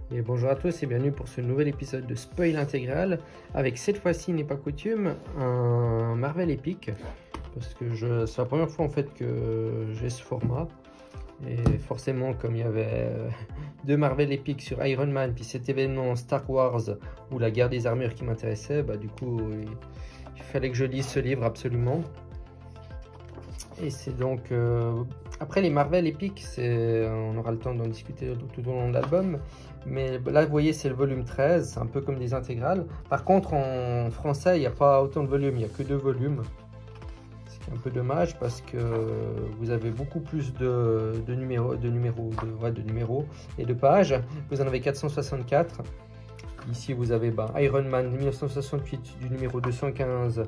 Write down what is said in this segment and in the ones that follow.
Et bonjour à tous et bienvenue pour ce nouvel épisode de Spoil Intégral avec cette fois-ci, n'est pas coutume, un Marvel Epic parce que c'est la première fois en fait que j'ai ce format et forcément comme il y avait deux Marvel Epic sur Iron Man puis cet événement Star Wars ou la guerre des armures qui m'intéressait, du coup il fallait que je lise ce livre absolument. Et c'est donc après les Marvel Epic, on aura le temps d'en discuter tout au long de l'album, mais là vous voyez c'est le volume 13, c'est un peu comme des intégrales. Par contre en français il n'y a pas autant de volumes, il n'y a que 2 volumes, ce qui est un peu dommage parce que vous avez beaucoup plus de numéros et de pages. Vous en avez 464. Ici vous avez Iron Man 1968 du numéro 215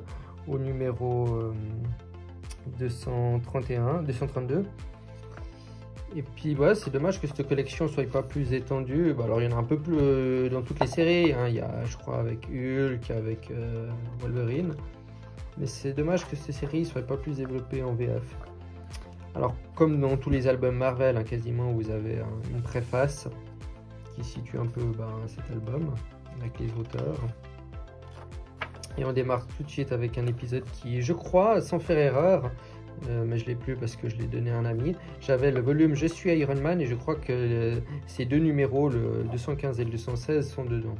au numéro 232. Et puis voilà, c'est dommage que cette collection soit pas plus étendue. Alors il y en a un peu plus dans toutes les séries, hein. Il y a je crois avec Hulk, avec Wolverine. Mais c'est dommage que ces séries soient pas plus développées en VF. Alors comme dans tous les albums Marvel, hein, quasiment vous avez une préface qui situe un peu cet album avec les auteurs. Et on démarre tout de suite avec un épisode qui, je crois, sans faire erreur, mais je ne l'ai plus parce que je l'ai donné à un ami. J'avais le volume Je suis Iron Man et je crois que ces deux numéros, le 215 et le 216, sont dedans,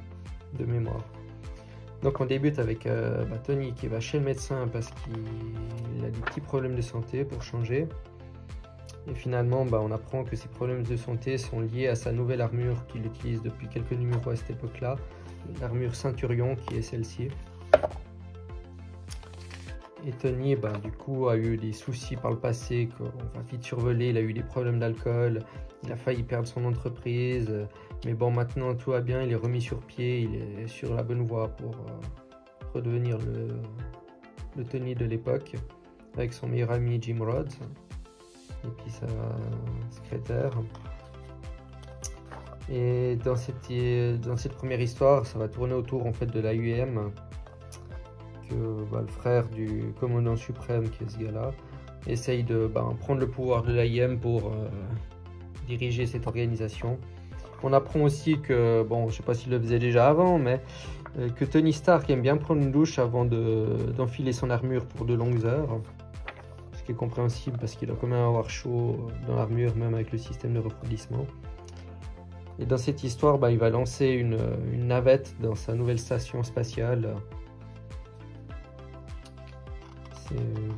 de mémoire. Donc on débute avec Tony qui va chez le médecin parce qu'il a des petits problèmes de santé pour changer. Et finalement, on apprend que ces problèmes de santé sont liés à sa nouvelle armure qu'il utilise depuis quelques numéros à cette époque-là, l'armure Ceinturion qui est celle-ci. Et Tony, du coup, a eu des soucis par le passé, qu'on va vite survoler. Il a eu des problèmes d'alcool, il a failli perdre son entreprise. Mais bon, maintenant tout va bien, il est remis sur pied, il est sur la bonne voie pour redevenir le Tony de l'époque, avec son meilleur ami Jim Rhodes, et puis sa secrétaire. Et dans cette première histoire, ça va tourner autour en fait de l'AUM. Le frère du commandant suprême, qui est ce gars-là, essaye de prendre le pouvoir de l'AIM pour diriger cette organisation. On apprend aussi que, je ne sais pas s'il le faisait déjà avant, mais que Tony Stark aime bien prendre une douche avant d'enfiler son armure pour de longues heures. Ce qui est compréhensible parce qu'il doit quand même avoir chaud dans l'armure, même avec le système de refroidissement. Et dans cette histoire, il va lancer une navette dans sa nouvelle station spatiale.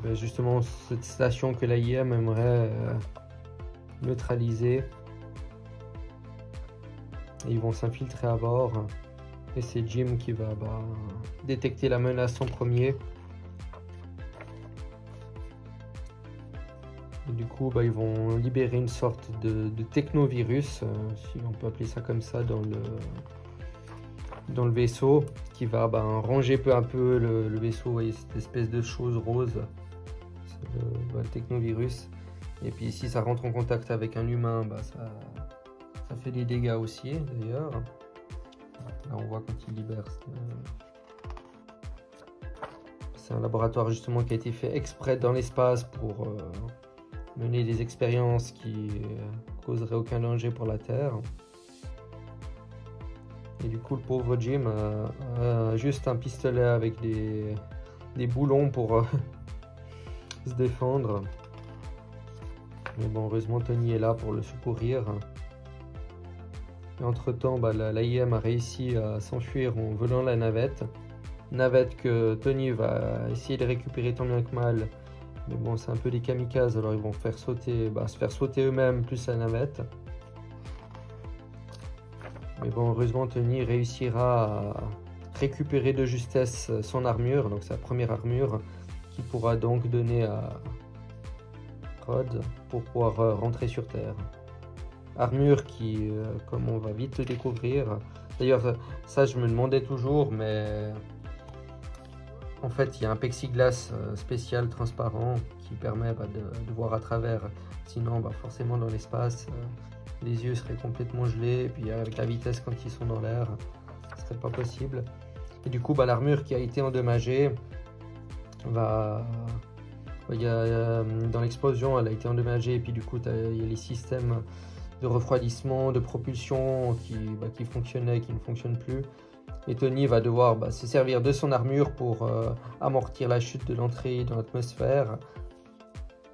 C'est justement cette station que l'AIM aimerait neutraliser. Et ils vont s'infiltrer à bord. Et c'est Jim qui va détecter la menace en premier. Et du coup, ils vont libérer une sorte de technovirus, si on peut appeler ça comme ça, dans le vaisseau, qui va ranger peu à peu le vaisseau. Vous voyez cette espèce de chose rose, c'est le technovirus. Et puis si ça rentre en contact avec un humain, ça fait des dégâts aussi d'ailleurs. Là on voit quand il libère. C'est un laboratoire justement qui a été fait exprès dans l'espace pour mener des expériences qui causeraient aucun danger pour la Terre. Et du coup, le pauvre Jim a juste un pistolet avec des boulons pour se défendre. Mais bon, heureusement, Tony est là pour le secourir. Et entre-temps, l'AIM a réussi à s'enfuir en volant la navette. Navette que Tony va essayer de récupérer tant bien que mal. Mais bon, c'est un peu des kamikazes, alors ils vont se faire sauter eux-mêmes, plus la navette. Mais bon, heureusement, Tony réussira à récupérer de justesse son armure, donc sa première armure, qui pourra donc donner à Rhodes pour pouvoir rentrer sur Terre. Armure qui, comme on va vite le découvrir, d'ailleurs, ça je me demandais toujours, mais en fait, il y a un plexiglas spécial transparent qui permet de voir à travers. Sinon, forcément, dans l'espace, les yeux seraient complètement gelés, et puis avec la vitesse quand ils sont dans l'air, ce serait pas possible. Et du coup, l'armure qui a été endommagée dans l'explosion, elle a été endommagée, et puis du coup, il y a les systèmes de refroidissement, de propulsion qui fonctionnait, qui ne fonctionne plus. Et Tony va devoir se servir de son armure pour amortir la chute de l'entrée dans l'atmosphère.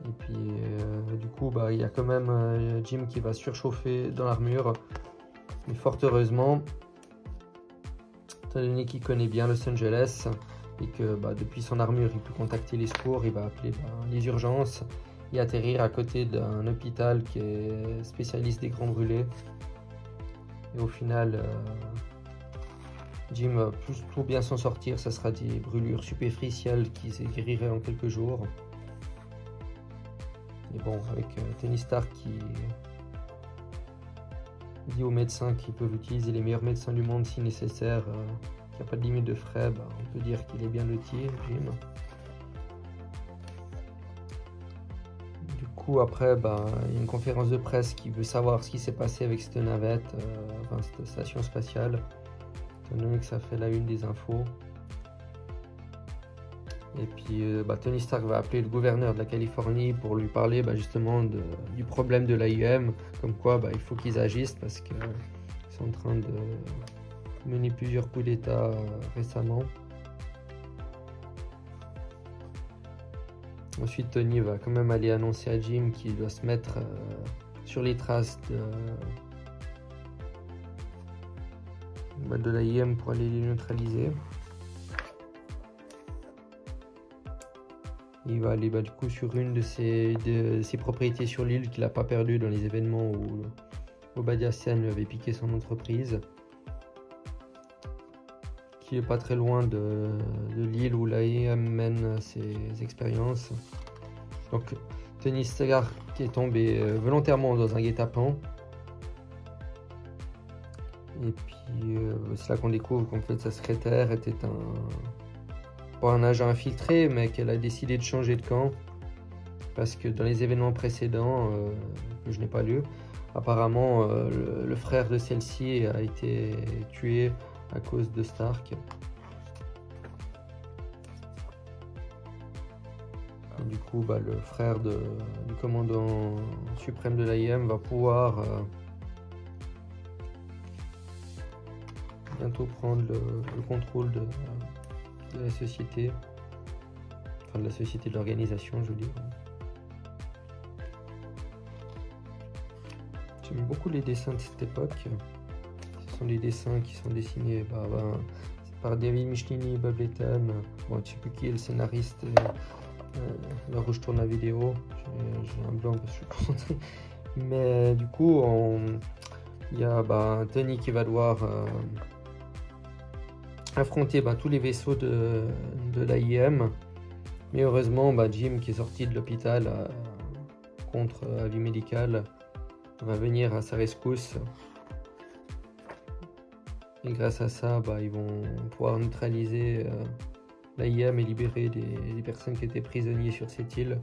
Et puis du coup il y a quand même Jim qui va surchauffer dans l'armure. Mais fort heureusement, Tony qui connaît bien Los Angeles et que depuis son armure il peut contacter les secours, il va appeler les urgences et atterrir à côté d'un hôpital qui est spécialiste des grands brûlés. Et au final, Jim va plutôt bien s'en sortir, ça sera des brûlures superficielles qui se guériraient en quelques jours. Et bon, avec Tony Stark qui dit aux médecins qu'ils peuvent utiliser les meilleurs médecins du monde si nécessaire, qu'il n'y a pas de limite de frais, on peut dire qu'il est bien lotié, Jim. Du coup, après, il y a une conférence de presse qui veut savoir ce qui s'est passé avec cette navette, cette station spatiale, étant donné que ça fait la une des infos. Et puis Tony Stark va appeler le gouverneur de la Californie pour lui parler justement du problème de l'AIM, comme quoi il faut qu'ils agissent parce qu'ils sont en train de mener plusieurs coups d'État récemment. Ensuite, Tony va quand même aller annoncer à Jim qu'il doit se mettre sur les traces de l'AIM pour aller les neutraliser. Il va aller du coup sur une de ses propriétés sur l'île qu'il n'a pas perdu dans les événements où Obadiah Stane lui avait piqué son entreprise, qui est pas très loin de l'île où l'AIM mène ses expériences. Donc Tony Stark qui est tombé volontairement dans un guet-apens. Et puis c'est là qu'on découvre qu'en fait sa secrétaire était pas un agent infiltré, mais qu'elle a décidé de changer de camp parce que dans les événements précédents que je n'ai pas lu, apparemment le frère de celle-ci a été tué à cause de Stark. Et du coup, le frère du commandant suprême de l'AIM va pouvoir bientôt prendre le contrôle de la société, enfin de la société de l'organisation, je veux dire. J'aime beaucoup les dessins de cette époque. Ce sont des dessins qui sont dessinés par David Michelini et Bob Letton. Bon, je ne sais plus qui est le scénariste. Là où je tourne la vidéo, j'ai un blanc parce que je suis concentré. Mais du coup, il y a Tony qui va devoir affronter tous les vaisseaux de l'AIM, mais heureusement Jim qui est sorti de l'hôpital contre avis médical va venir à sa rescousse, et grâce à ça ils vont pouvoir neutraliser l'AIM et libérer des personnes qui étaient prisonniers sur cette île.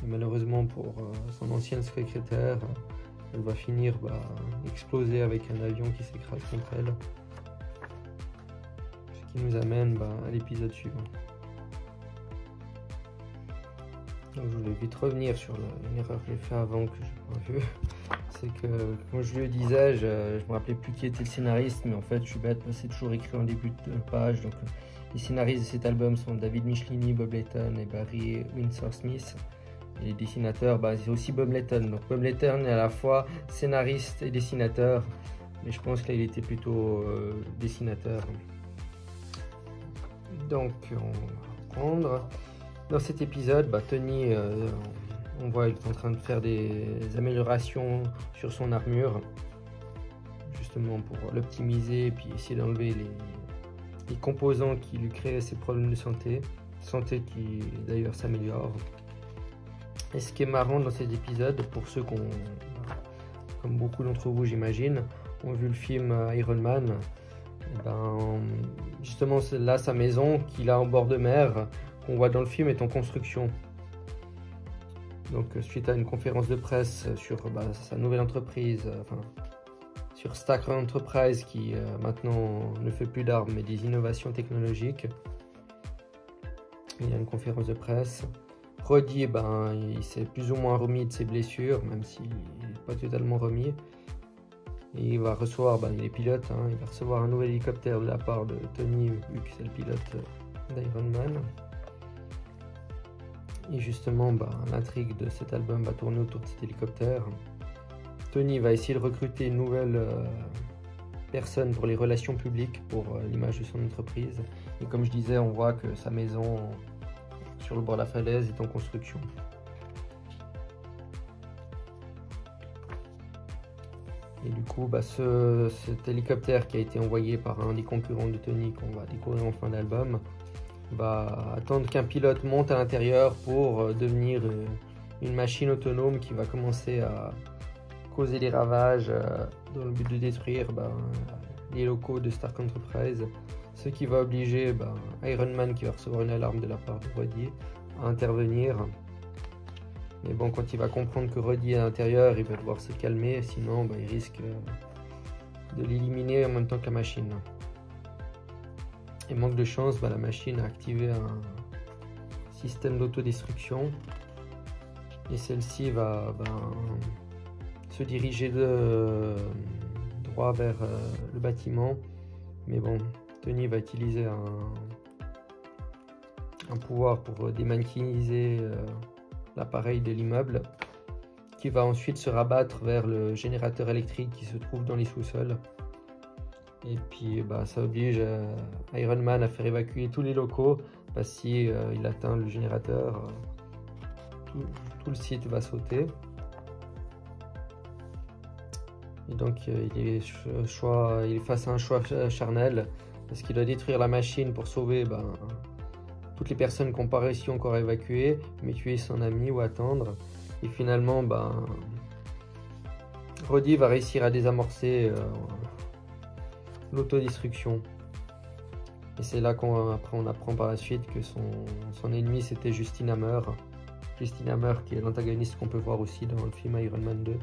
Et malheureusement pour son ancienne secrétaire, elle va finir exploser avec un avion qui s'écrase contre elle. Ce qui nous amène à l'épisode suivant. Donc, je voulais vite revenir sur une erreur que j'ai fait avant que je n'ai pas vue. C'est que, comme je le disais, je me rappelais plus qui était le scénariste, mais en fait je suis bête, c'est toujours écrit en début de page. Donc les scénaristes de cet album sont David Michelini, Bob Letton et Barry Windsor Smith. Et les dessinateurs, c'est aussi Bob Letton. Donc Bob Letton est à la fois scénariste et dessinateur, mais je pense que là il était plutôt dessinateur. Donc on va reprendre. Dans cet épisode, Tony, on voit qu'il est en train de faire des améliorations sur son armure, justement pour l'optimiser et puis essayer d'enlever les composants qui lui créaient ces problèmes de santé qui d'ailleurs s'améliorent. Et ce qui est marrant dans cet épisode, pour ceux comme beaucoup d'entre vous j'imagine, ont vu le film Iron Man, justement c'est là sa maison qu'il a en bord de mer, qu'on voit dans le film, est en construction. Donc suite à une conférence de presse sur sa nouvelle entreprise, sur Stark Enterprise qui maintenant ne fait plus d'armes mais des innovations technologiques, il y a une conférence de presse Roddy, ben, il s'est plus ou moins remis de ses blessures, même s'il n'est pas totalement remis. Et il va recevoir, ben, il est pilote, hein, il va recevoir un nouvel hélicoptère de la part de Tony, vu que c'est le pilote d'Iron Man. Et justement, ben, l'intrigue de cet album va tourner autour de cet hélicoptère. Tony va essayer de recruter une nouvelle personne pour les relations publiques, pour l'image de son entreprise. Et comme je disais, on voit que sa maison sur le bord de la falaise est en construction. Et du coup, bah, cet hélicoptère qui a été envoyé par un des concurrents de Tony, qu'on va découvrir en fin d'album, va attendre qu'un pilote monte à l'intérieur pour devenir une machine autonome qui va commencer à causer des ravages dans le but de détruire les locaux de Stark Enterprise, ce qui va obliger Iron Man, qui va recevoir une alarme de la part de Roddy, à intervenir. Mais bon, quand il va comprendre que Roddy est à l'intérieur, il va devoir se calmer, sinon il risque de l'éliminer en même temps que la machine. Et manque de chance, la machine a activé un système d'autodestruction, et celle-ci va se diriger droit vers le bâtiment. Mais bon, Tony va utiliser un pouvoir pour démannequiniser l'appareil de l'immeuble, qui va ensuite se rabattre vers le générateur électrique qui se trouve dans les sous-sols. Et puis ça oblige Iron Man à faire évacuer tous les locaux, parce que si il atteint le générateur, tout le site va sauter. Et donc il est face à un choix charnel, parce qu'il doit détruire la machine pour sauver toutes les personnes qui n'ont pas réussi encore à évacuer, mais tuer son ami ou attendre. Et finalement, Roddy va réussir à désamorcer l'autodestruction. Et c'est là qu'on apprend par la suite que son ennemi, c'était Justin Hammer. Justin Hammer, qui est l'antagoniste qu'on peut voir aussi dans le film Iron Man 2.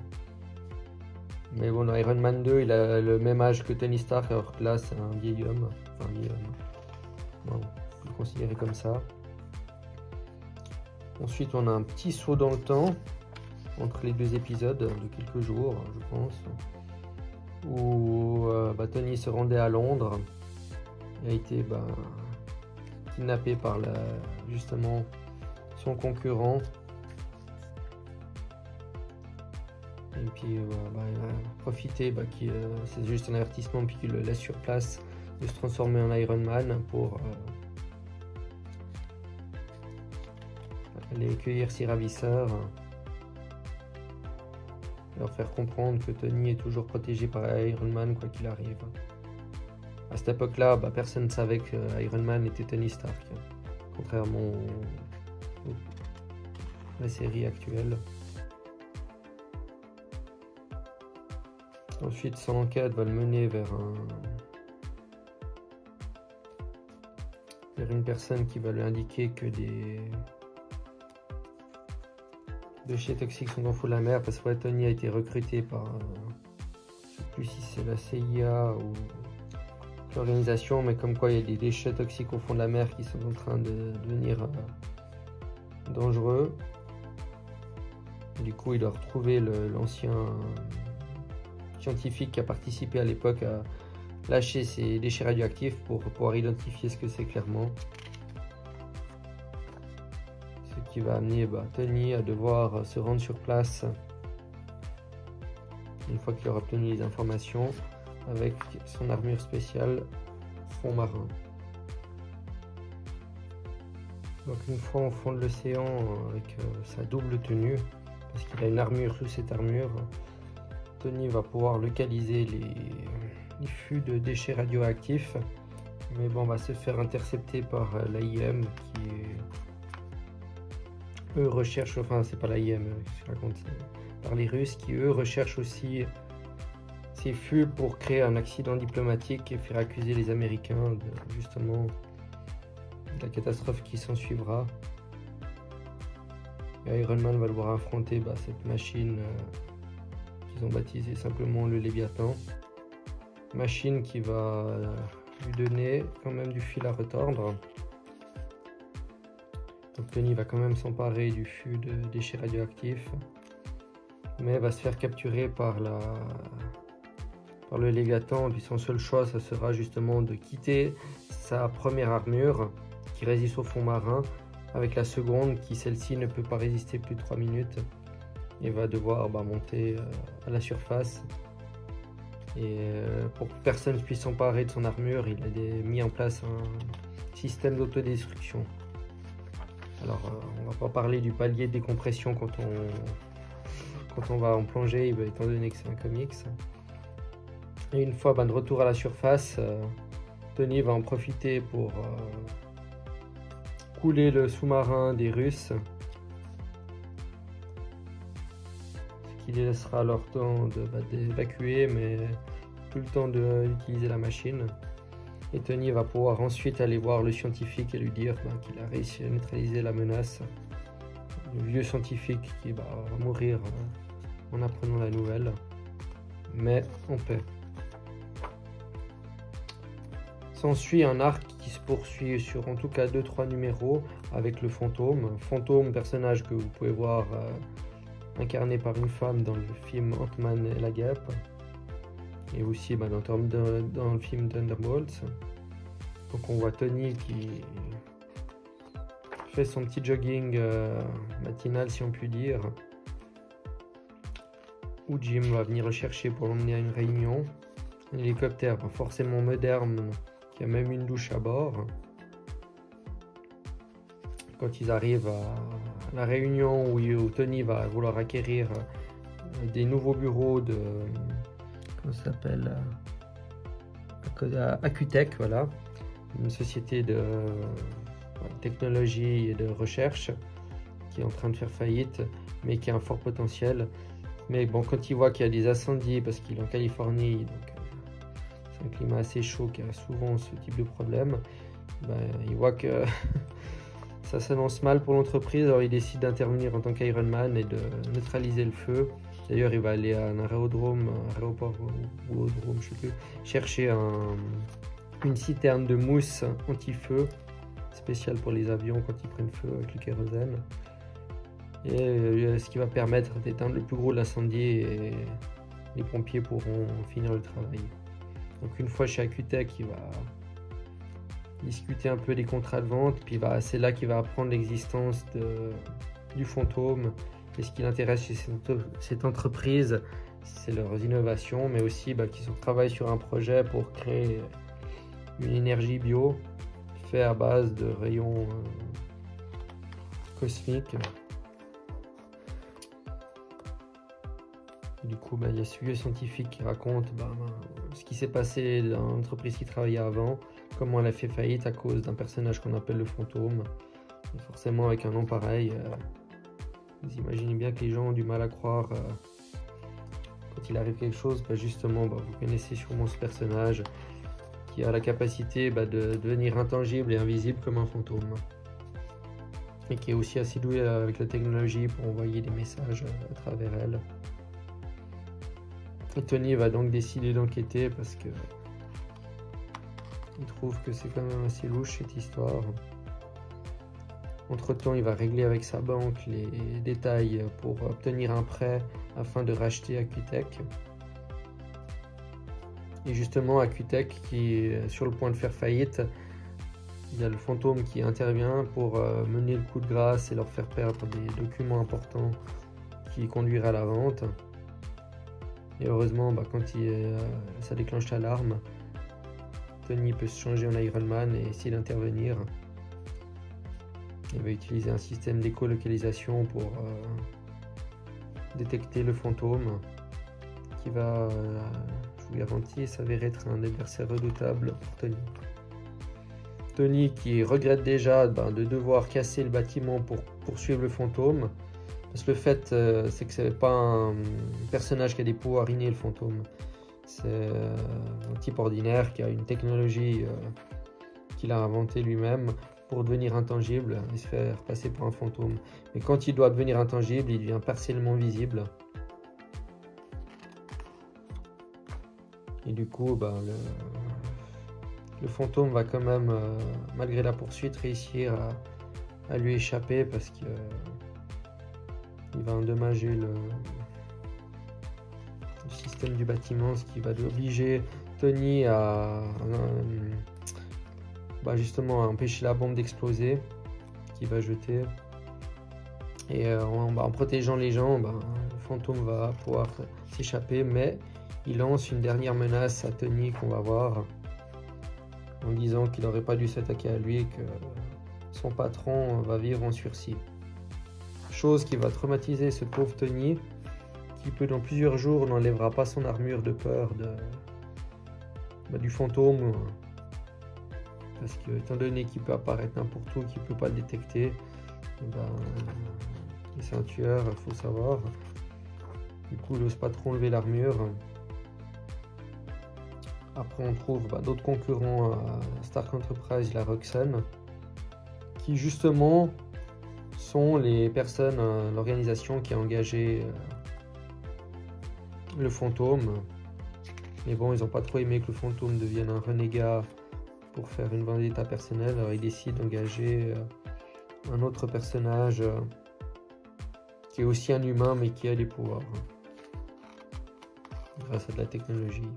Mais bon, dans Iron Man 2, il a le même âge que Tony Stark, alors que là, c'est un vieil homme. Enfin, un vieil homme. Bon, on peut le considérer comme ça. Ensuite, on a un petit saut dans le temps entre les deux épisodes de quelques jours, je pense, où Tony se rendait à Londres et a été kidnappé par justement son concurrent. Et puis il a profité c'est juste un avertissement, puis qu'il le laisse sur place, de se transformer en Iron Man pour aller cueillir ses ravisseurs, leur faire comprendre que Tony est toujours protégé par Iron Man quoi qu'il arrive. À cette époque-là, personne ne savait que Iron Man était Tony Stark, contrairement à la série actuelle. Ensuite, son enquête va le mener vers une personne qui va lui indiquer que des déchets toxiques sont dans le fond de la mer, parce que Tony a été recruté par, je ne sais plus si c'est la CIA ou l'organisation, mais comme quoi il y a des déchets toxiques au fond de la mer qui sont en train de devenir dangereux. Du coup, il doit retrouver l'ancien scientifique qui a participé à l'époque à lâcher ces déchets radioactifs pour pouvoir identifier ce que c'est clairement. Ce qui va amener Tony à devoir se rendre sur place une fois qu'il aura obtenu les informations, avec son armure spéciale fond marin. Donc une fois au fond de l'océan, avec sa double tenue, parce qu'il a une armure sous cette armure, Tony va pouvoir localiser les fûts de déchets radioactifs, mais va se faire intercepter par l'AIM, qui eux recherchent, enfin c'est pas l'AIM, je raconte, par les Russes, qui eux recherchent aussi ces fûts pour créer un accident diplomatique et faire accuser les Américains justement de la catastrophe qui s'en suivra. Et Iron Man va devoir affronter cette machine qu'ils ont baptisée simplement le Léviathan. Machine qui va lui donner quand même du fil à retordre. Donc Tony va quand même s'emparer du fût de déchets radioactifs, mais va se faire capturer par le légatant. Puis son seul choix, ça sera justement de quitter sa première armure qui résiste au fond marin avec la seconde qui, celle-ci, ne peut pas résister plus de 3 minutes et va devoir monter à la surface. Et pour que personne ne puisse s'emparer de son armure, il a mis en place un système d'autodestruction. Alors on va pas parler du palier de décompression quand on va en plongée, étant donné que c'est un comics. Et une fois de retour à la surface, Tony va en profiter pour couler le sous-marin des Russes, ce qui les laissera leur temps d'évacuer, mais tout le temps d'utiliser la machine. Et Tony va pouvoir ensuite aller voir le scientifique et lui dire qu'il a réussi à neutraliser la menace. Le vieux scientifique qui va mourir en apprenant la nouvelle, mais en paix. S'ensuit un arc qui se poursuit sur en tout cas 2-3 numéros avec le fantôme. Fantôme, personnage que vous pouvez voir incarné par une femme dans le film Ant-Man et la Guêpe, et aussi dans le film Thunderbolts. Donc on voit Tony qui fait son petit jogging matinal, si on peut dire, où Jim va venir le chercher pour l'emmener à une réunion. Un hélicoptère forcément moderne qui a même une douche à bord. Quand ils arrivent à la réunion où Tony va vouloir acquérir des nouveaux bureaux de... comment ça s'appelle, Acutech, voilà, une société de technologie et de recherche qui est en train de faire faillite, mais qui a un fort potentiel. Mais bon, quand il voit qu'il y a des incendies, parce qu'il est en Californie, donc c'est un climat assez chaud qui a souvent ce type de problème, il voit que ça s'annonce mal pour l'entreprise. Alors il décide d'intervenir en tant qu'Iron Man et de neutraliser le feu. D'ailleurs, il va aller à un aéroport ou je sais plus, chercher une citerne de mousse anti-feu spéciale pour les avions quand ils prennent feu avec le kérosène. Et ce qui va permettre d'éteindre le plus gros de l'incendie et les pompiers pourront finir le travail. Donc une fois chez Acutech, il va discuter un peu des contrats de vente, puis c'est là qu'il va apprendre l'existence du fantôme. Et ce qui l'intéresse chez cette entreprise, c'est leurs innovations, mais aussi qu'ils travaillent sur un projet pour créer une énergie bio faite à base de rayons cosmiques. Du coup, il y a ce vieux scientifique qui raconte ce qui s'est passé dans l'entreprise qui travaillait avant, comment elle a fait faillite à cause d'un personnage qu'on appelle le fantôme. Et forcément, avec un nom pareil, vous imaginez bien que les gens ont du mal à croire quand il arrive quelque chose. Justement, vous connaissez sûrement ce personnage qui a la capacité de devenir intangible et invisible comme un fantôme, et qui est aussi assez doué avec la technologie pour envoyer des messages à travers elle. Et Tony va donc décider d'enquêter parce que il trouve que c'est quand même assez louche cette histoire. Entre-temps, il va régler avec sa banque les détails pour obtenir un prêt afin de racheter Acutech. Et justement, Acutech qui est sur le point de faire faillite, il y a le fantôme qui intervient pour mener le coup de grâce et leur faire perdre des documents importants qui conduiraient à la vente. Et heureusement, quand ça déclenche l'alarme, Tony peut se changer en Iron Man et essayer d'intervenir. Il va utiliser un système d'écolocalisation pour détecter le fantôme qui va, je vous garantis, s'avérer être un adversaire redoutable pour Tony. Tony qui regrette déjà de devoir casser le bâtiment pour poursuivre le fantôme. Parce que le fait, c'est que c'est pas un personnage qui a des pouvoirs innés, le fantôme. C'est un type ordinaire qui a une technologie qu'il a inventée lui-même pour devenir intangible et se faire passer pour un fantôme. Mais quand il doit devenir intangible, il devient partiellement visible. Et du coup, le fantôme va quand même, malgré la poursuite, réussir à lui échapper parce que il va endommager le système du bâtiment, ce qui va obliger Tony à justement à empêcher la bombe d'exploser qu'il va jeter. Et en protégeant les gens, le fantôme va pouvoir s'échapper, mais il lance une dernière menace à Tony qu'on va voir en disant qu'il n'aurait pas dû s'attaquer à lui et que son patron va vivre en sursis. Chose qui va traumatiser ce pauvre Tony qui pendant plusieurs jours n'enlèvera pas son armure de peur du fantôme, parce que étant donné qu'il peut apparaître n'importe où, qu'il ne peut pas le détecter, et c'est un tueur, il faut savoir. Du coup, il n'ose pas trop enlever l'armure. Après, on trouve d'autres concurrents à Stark Enterprise, la Roxxon, qui justement sont les personnes, l'organisation qui a engagé le fantôme. Mais bon, ils n'ont pas trop aimé que le fantôme devienne un renégat pour faire une vendetta personnelle. Alors ils décident d'engager un autre personnage qui est aussi un humain mais qui a des pouvoirs grâce à de la technologie.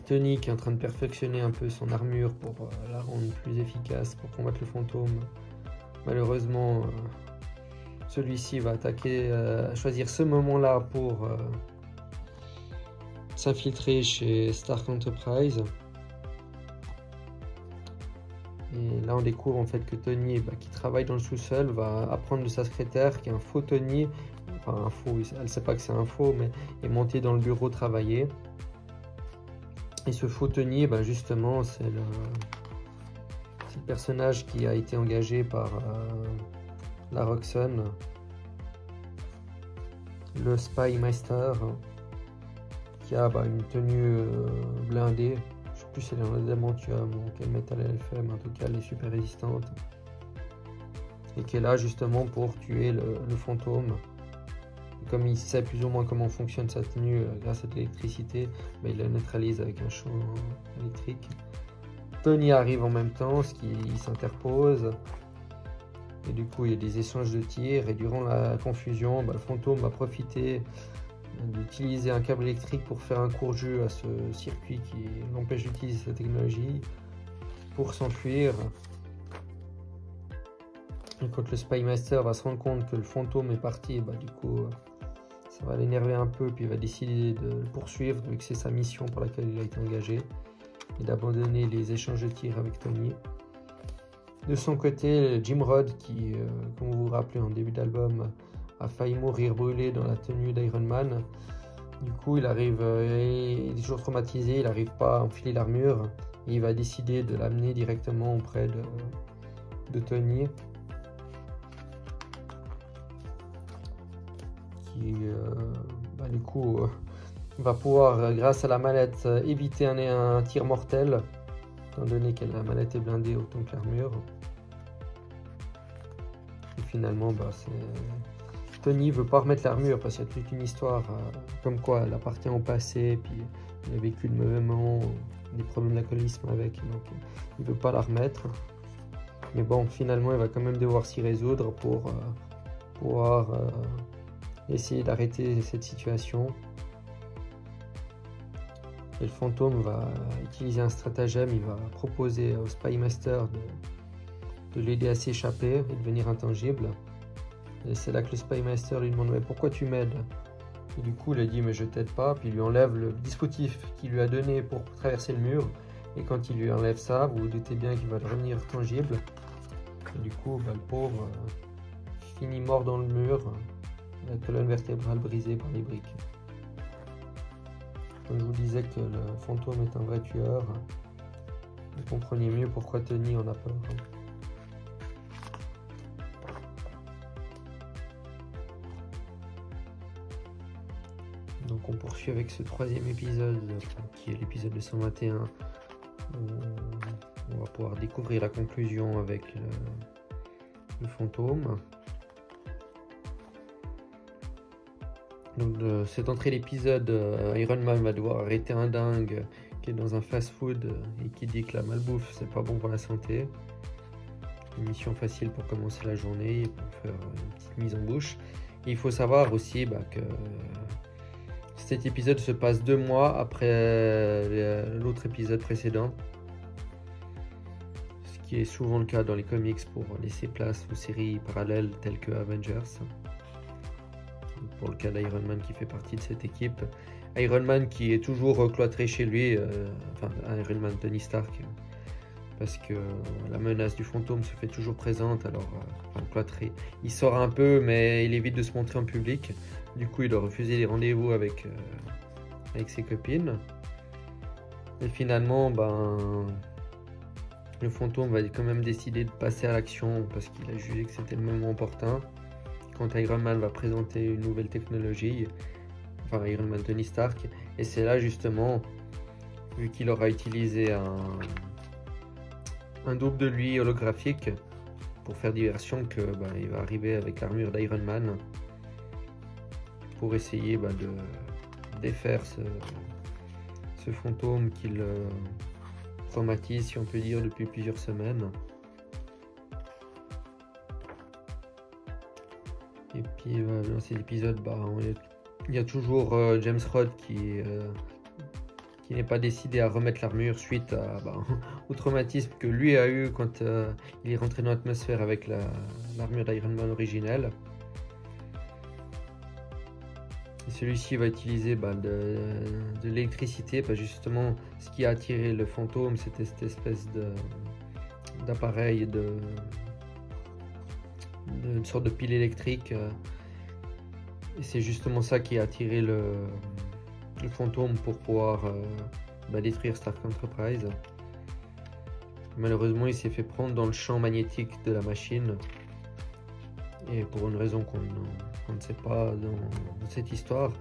Tony qui est en train de perfectionner un peu son armure pour la rendre plus efficace pour combattre le fantôme. Malheureusement, celui-ci va choisir ce moment-là pour s'infiltrer chez Stark Enterprise. Et là, on découvre en fait que Tony, qui travaille dans le sous-sol, va apprendre de sa secrétaire qu'il y a un faux Tony, enfin un faux, elle ne sait pas que c'est un faux, mais est monté dans le bureau travailler. Et ce faux Tony, justement, c'est le personnage qui a été engagé par la Roxxon, le Spy Master, qui a une tenue blindée. Je sais plus si elle est en adamantium ou quel métal elle fait, mais en tout cas elle est super résistante. Et qui est là justement pour tuer le fantôme. Et comme il sait plus ou moins comment fonctionne sa tenue grâce à l'électricité, il la neutralise avec un champ électrique. Tony arrive en même temps, ce qui s'interpose. Et du coup il y a des échanges de tirs et durant la confusion, le fantôme va profiter d'utiliser un câble électrique pour faire un court jeu à ce circuit qui l'empêche d'utiliser sa technologie pour s'enfuir. Et quand le Spy Master va se rendre compte que le fantôme est parti, du coup ça va l'énerver un peu, puis il va décider de le poursuivre vu que c'est sa mission pour laquelle il a été engagé et d'abandonner les échanges de tirs avec Tony. De son côté, Jim Rod, qui, comme vous vous rappelez en début d'album, a failli mourir brûlé dans la tenue d'Iron Man. Du coup, il est toujours traumatisé, il n'arrive pas à enfiler l'armure. Et il va décider de l'amener directement auprès de Tony. Qui, du coup, va pouvoir, grâce à la mallette, éviter un tir mortel, étant donné que la mallette est blindée autant que l'armure. Et finalement, Tony veut pas remettre l'armure parce qu'il y a toute une histoire comme quoi elle appartient au passé, puis il a vécu de mauvais moments, des problèmes d'alcoolisme avec, donc il veut pas la remettre. Mais bon, finalement, il va quand même devoir s'y résoudre pour pouvoir essayer d'arrêter cette situation. Et le fantôme va utiliser un stratagème, il va proposer au Spy Master de l'aider à s'échapper et devenir intangible. Et c'est là que le Spy Master lui demande « Mais pourquoi tu m'aides ?» Et du coup, il a dit « Mais je t'aide pas », puis il lui enlève le dispositif qu'il lui a donné pour traverser le mur. Et quand il lui enlève ça, vous vous doutez bien qu'il va devenir tangible. Et du coup, le pauvre finit mort dans le mur, la colonne vertébrale brisée par les briques. Comme je vous disais que le fantôme est un vrai tueur, vous comprenez mieux pourquoi Tony en a peur. Donc on poursuit avec ce troisième épisode, qui est l'épisode 221, où on va pouvoir découvrir la conclusion avec le fantôme. Donc de cette entrée d'épisode, Iron Man va devoir arrêter un dingue qui est dans un fast-food et qui dit que la malbouffe c'est pas bon pour la santé. une mission facile pour commencer la journée et pour faire une petite mise en bouche. Et il faut savoir aussi que cet épisode se passe 2 mois après l'autre épisode précédent, ce qui est souvent le cas dans les comics pour laisser place aux séries parallèles telles que Avengers. Pour le cas d'Iron Man qui fait partie de cette équipe. Iron Man qui est toujours cloîtré chez lui, Iron Man Tony Stark, parce que la menace du fantôme se fait toujours présente, alors cloîtré. Il sort un peu, mais il évite de se montrer en public. Du coup, il doit refuser les rendez-vous avec ses copines. Et finalement, le fantôme va quand même décider de passer à l'action parce qu'il a jugé que c'était le moment opportun. Quand Iron Man va présenter une nouvelle technologie, Iron Man Tony Stark, et c'est là justement, vu qu'il aura utilisé un double de lui holographique pour faire diversion, que il va arriver avec l'armure d'Iron Man pour essayer de défaire ce fantôme qu'il traumatise, si on peut dire, depuis plusieurs semaines. Et puis dans cet épisode, il y a toujours James Rhodes qui n'est pas décidé à remettre l'armure suite au traumatisme que lui a eu quand il est rentré dans l'atmosphère avec l'armure d'Iron Man originelle. Et celui-ci va utiliser de l'électricité, justement ce qui a attiré le fantôme, c'était cette espèce d'appareil, une sorte de pile électrique, et c'est justement ça qui a attiré le fantôme pour pouvoir détruire Stark Enterprise. Malheureusement, il s'est fait prendre dans le champ magnétique de la machine, et pour une raison qu'on ne sait pas dans cette histoire,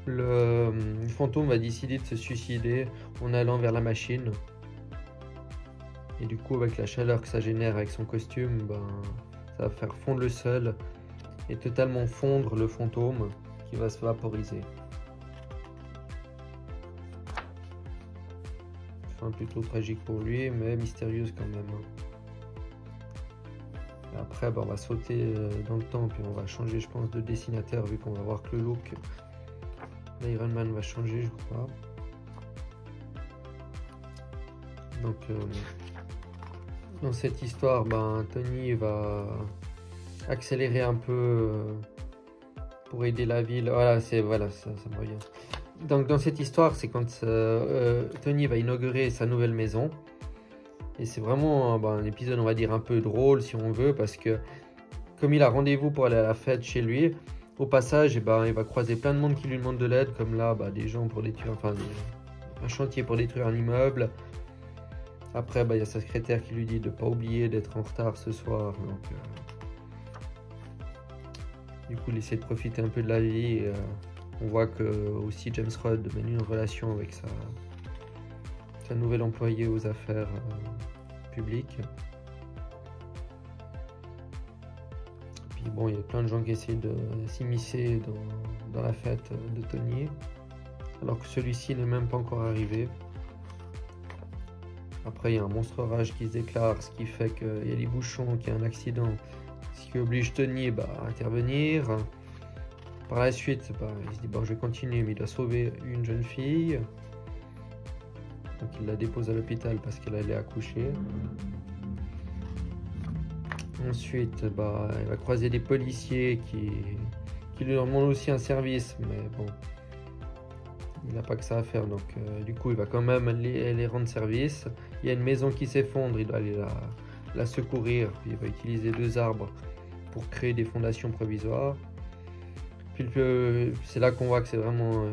le fantôme va décider de se suicider en allant vers la machine. Et du coup, avec la chaleur que ça génère avec son costume, ça va faire fondre le sol et totalement fondre le fantôme qui va se vaporiser. Fin plutôt tragique pour lui, mais mystérieuse quand même. Et après, on va sauter dans le temps, puis on va changer, je pense, de dessinateur, vu qu'on va voir que le look d'Iron Man va changer, je crois. Donc, dans cette histoire, Tony va accélérer un peu pour aider la ville. Voilà, ça me revient. Donc dans cette histoire, c'est quand Tony va inaugurer sa nouvelle maison. Et c'est vraiment un épisode, on va dire, un peu drôle si on veut, parce que comme il a rendez-vous pour aller à la fête chez lui, au passage, il va croiser plein de monde qui lui demande de l'aide, comme là, des gens pour détruire, un chantier pour détruire un immeuble. Après, il y a sa secrétaire qui lui dit de ne pas oublier d'être en retard ce soir. Donc, du coup, il essaie de profiter un peu de la vie. Et, on voit que aussi James Rhodes mène une relation avec sa nouvelle employée aux affaires publiques. Puis il y a plein de gens qui essaient de s'immiscer dans la fête de Tony, alors que celui-ci n'est même pas encore arrivé. Après, il y a un monstre orage qui se déclare, ce qui fait qu'il y a des bouchons, qu'il y a un accident, ce qui oblige Tony à intervenir. Par la suite, il se dit je vais continuer, mais il doit sauver une jeune fille. Donc il la dépose à l'hôpital parce qu'elle allait accoucher. Ensuite, il va croiser des policiers qui lui demandent aussi un service, mais bon, il n'a pas que ça à faire, donc du coup il va quand même les rendre service. Il y a une maison qui s'effondre, il doit aller la secourir, puis il va utiliser 2 arbres pour créer des fondations provisoires. Puis c'est là qu'on voit que c'est vraiment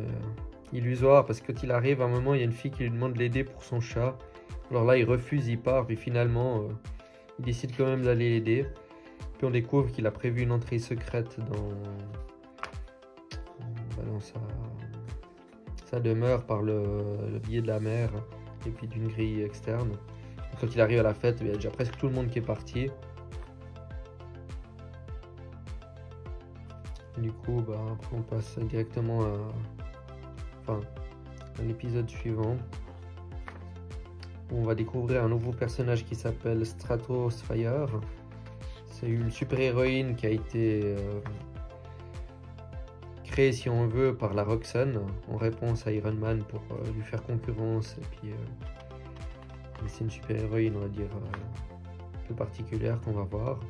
illusoire, parce que quand il arrive, à un moment il y a une fille qui lui demande de l'aider pour son chat. Alors là il refuse, il part, puis finalement il décide quand même d'aller l'aider. Puis on découvre qu'il a prévu une entrée secrète dans sa demeure par le biais de la mer et puis d'une grille externe. Et quand il arrive à la fête, il y a déjà presque tout le monde qui est parti. Du coup, après on passe directement à l'épisode suivant, où on va découvrir un nouveau personnage qui s'appelle Stratosphere, c'est une super-héroïne qui a été créée, si on veut, par la Roxxon en réponse à Iron Man pour lui faire concurrence. Et puis, c'est une super-héroïne, on va dire, un peu particulière qu'on va voir.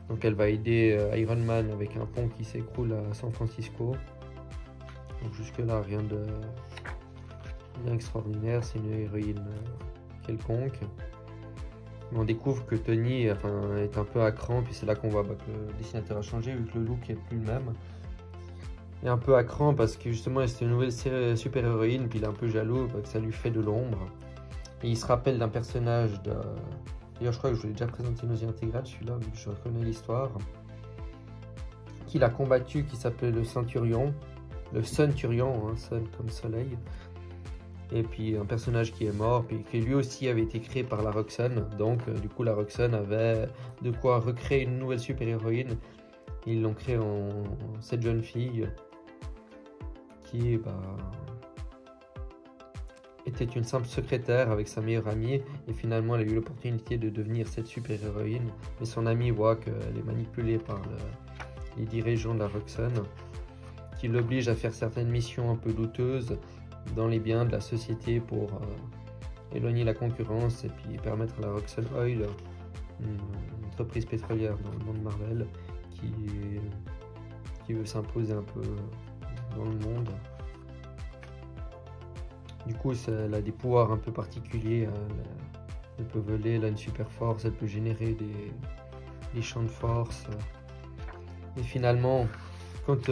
Donc elle va aider Iron Man avec un pont qui s'écroule à San Francisco. Donc jusque-là, rien extraordinaire, c'est une héroïne quelconque. Mais on découvre que Tony est un peu à cran, puis c'est là qu'on voit que le dessinateur a changé, vu que le look n'est plus le même. Il est un peu à cran parce que justement c'est une nouvelle super-héroïne, puis il est un peu jaloux que ça lui fait de l'ombre. Et il se rappelle d'un personnage de... D'ailleurs, je crois que je l'ai déjà présenté dans une intégrale, celui-là, vu que je reconnais l'histoire. Qu'il a combattu, qui s'appelait le Centurion. Le Sunturion, hein, Sun comme soleil. Et puis un personnage qui est mort, puis qui lui aussi avait été créé par la Roxxon. Donc, du coup, la Roxxon avait de quoi recréer une nouvelle super-héroïne. Ils l'ont créée en cette jeune fille qui était une simple secrétaire avec sa meilleure amie, et finalement elle a eu l'opportunité de devenir cette super-héroïne, mais son amie voit qu'elle est manipulée par les dirigeants de la Roxxon, qui l'obligent à faire certaines missions un peu douteuses dans les biens de la société pour éloigner la concurrence et puis permettre à la Roxxon Oil, une entreprise pétrolière dans le monde Marvel, qui veut s'imposer un peu dans le monde. Du coup, elle a des pouvoirs un peu particuliers. Elle peut voler, elle a une super force, elle peut générer des champs de force. Et finalement, quand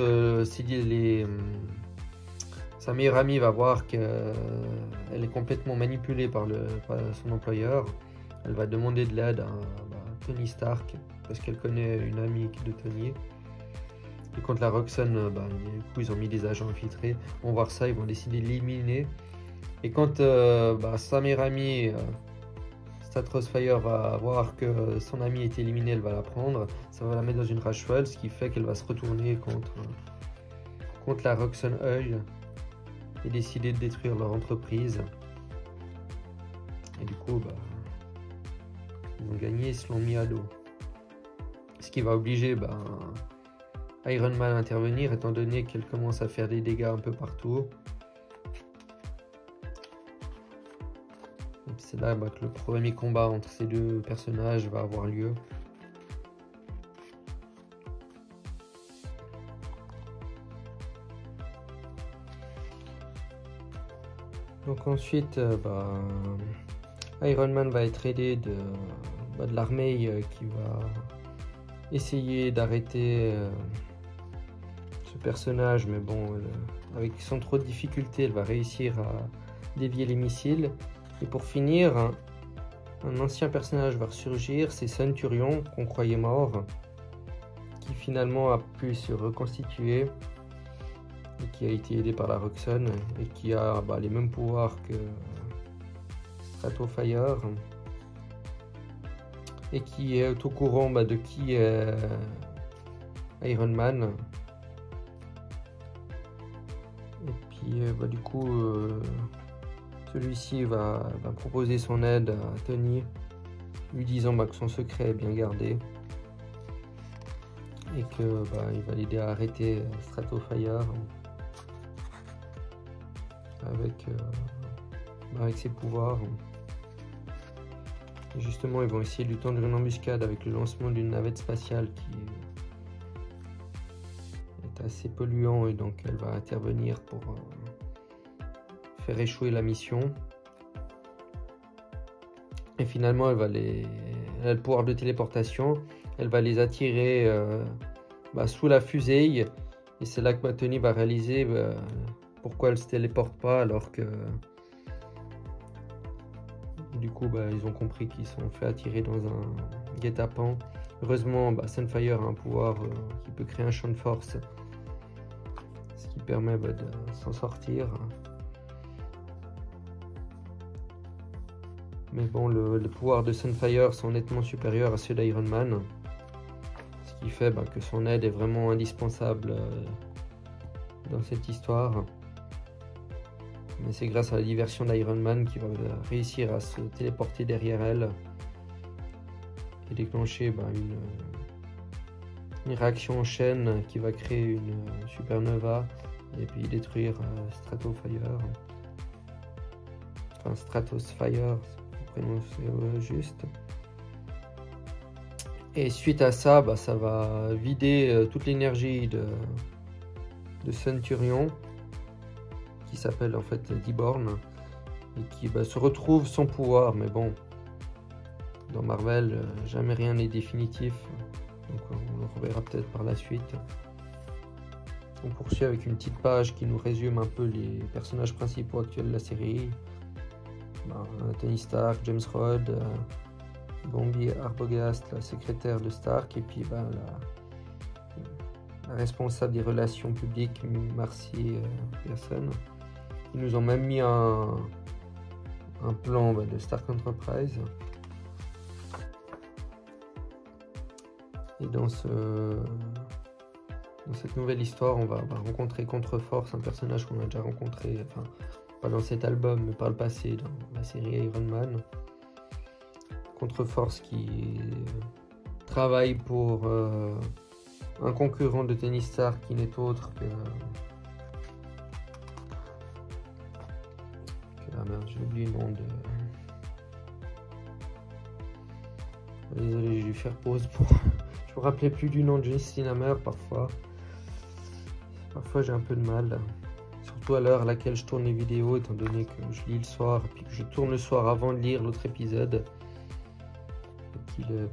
sa meilleure amie va voir qu'elle est complètement manipulée par son employeur, elle va demander de l'aide à Tony Stark, parce qu'elle connaît une amie de Tony. Et quand la Roxxon, du coup, ils ont mis des agents infiltrés, on va voir ça, ils vont décider de l'éliminer. Et quand sa meilleure amie, Statros Fire, va voir que son amie est éliminée, elle va la prendre, ça va la mettre dans une rage folle, ce qui fait qu'elle va se retourner contre la Roxxon Oil et décider de détruire leur entreprise. Et du coup, ils ont gagné, ils se l'ont mis à dos. Ce qui va obliger Iron Man à intervenir, étant donné qu'elle commence à faire des dégâts un peu partout. C'est là que le premier combat entre ces deux personnages va avoir lieu. Donc ensuite, Iron Man va être aidé de l'armée qui va essayer d'arrêter ce personnage, mais bon, avec sans trop de difficultés, elle va réussir à dévier les missiles. Et pour finir, un ancien personnage va ressurgir, c'est Centurion, qu'on croyait mort, qui finalement a pu se reconstituer et qui a été aidé par la Roxxon et qui a les mêmes pouvoirs que Stratofire et qui est au courant de qui est Iron Man. Et puis du coup celui-ci va proposer son aide à Tony, lui disant que son secret est bien gardé et que il va l'aider à arrêter Stratofire avec ses pouvoirs. Et justement, ils vont essayer de lui tendre une embuscade avec le lancement d'une navette spatiale qui est assez polluant, et donc elle va intervenir pour faire échouer la mission. Et finalement, elle a le pouvoir de téléportation. Elle va les attirer sous la fusée. Et c'est là que Tony va réaliser pourquoi elle se téléporte pas, alors que du coup ils ont compris qu'ils sont fait attirer dans un guet-apens. Heureusement, Sunfire a un pouvoir qui peut créer un champ de force, ce qui permet de s'en sortir. Mais bon, les pouvoirs de Sunfire sont nettement supérieurs à ceux d'Iron Man, ce qui fait que son aide est vraiment indispensable dans cette histoire. Mais c'est grâce à la diversion d'Iron Man qui va réussir à se téléporter derrière elle et déclencher une réaction en chaîne qui va créer une supernova et puis détruire Stratofire. Enfin, Stratosphere, pour prononcer juste. Et suite à ça, bah, ça va vider toute l'énergie de Centurion, qui s'appelle en fait Deborn, et qui se retrouve sans pouvoir. Mais bon, dans Marvel, jamais rien n'est définitif, donc on le reverra peut-être par la suite. On poursuit avec une petite page qui nous résume un peu les personnages principaux actuels de la série. Tony Stark, James Rhodes, Bombi Arbogast, la secrétaire de Stark, et puis la responsable des relations publiques, Marcy Pearson. Ils nous ont même mis un plan de Stark Enterprise. Et dans cette nouvelle histoire, on va rencontrer Contre-Force, un personnage qu'on a déjà rencontré, enfin, pas dans cet album, mais par le passé, dans la série Iron Man. Contre-Force qui travaille pour un concurrent de Tony Stark qui n'est autre que ah merde, j'ai oublié le nom de... Désolé, j'ai dû faire pause pour... Je me rappelais plus du nom de Justin Hammer parfois. Parfois j'ai un peu de mal. Surtout à l'heure à laquelle je tourne les vidéos, étant donné que je lis le soir et puis que je tourne le soir avant de lire l'autre épisode. Et qu'il est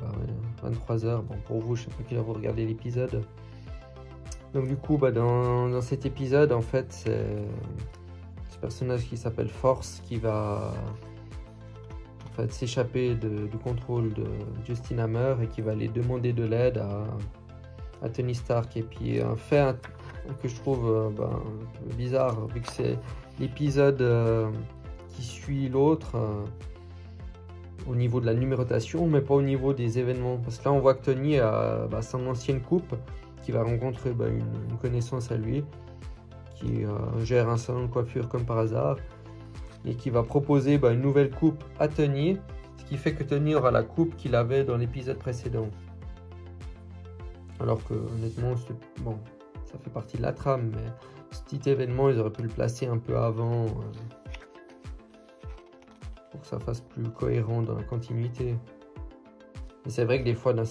23h. Bon, pour vous, je sais pas quelle heure vous regardez l'épisode. Donc du coup, dans cet épisode, en fait, c'est ce personnage qui s'appelle Force qui va en fait s'échapper du contrôle de Justin Hammer et qui va aller demander de l'aide à Tony Stark. Et puis un fait que je trouve un peu bizarre, vu que c'est l'épisode qui suit l'autre au niveau de la numérotation, mais pas au niveau des événements. Parce que là, on voit que Tony a son ancienne coupe, qui va rencontrer une connaissance à lui, qui gère un salon de coiffure comme par hasard, et qui va proposer une nouvelle coupe à Tony, ce qui fait que Tony aura la coupe qu'il avait dans l'épisode précédent. Alors que honnêtement, bon, ça fait partie de la trame, mais ce petit événement, ils auraient pu le placer un peu avant pour que ça fasse plus cohérent dans la continuité. Mais c'est vrai que des fois, d'un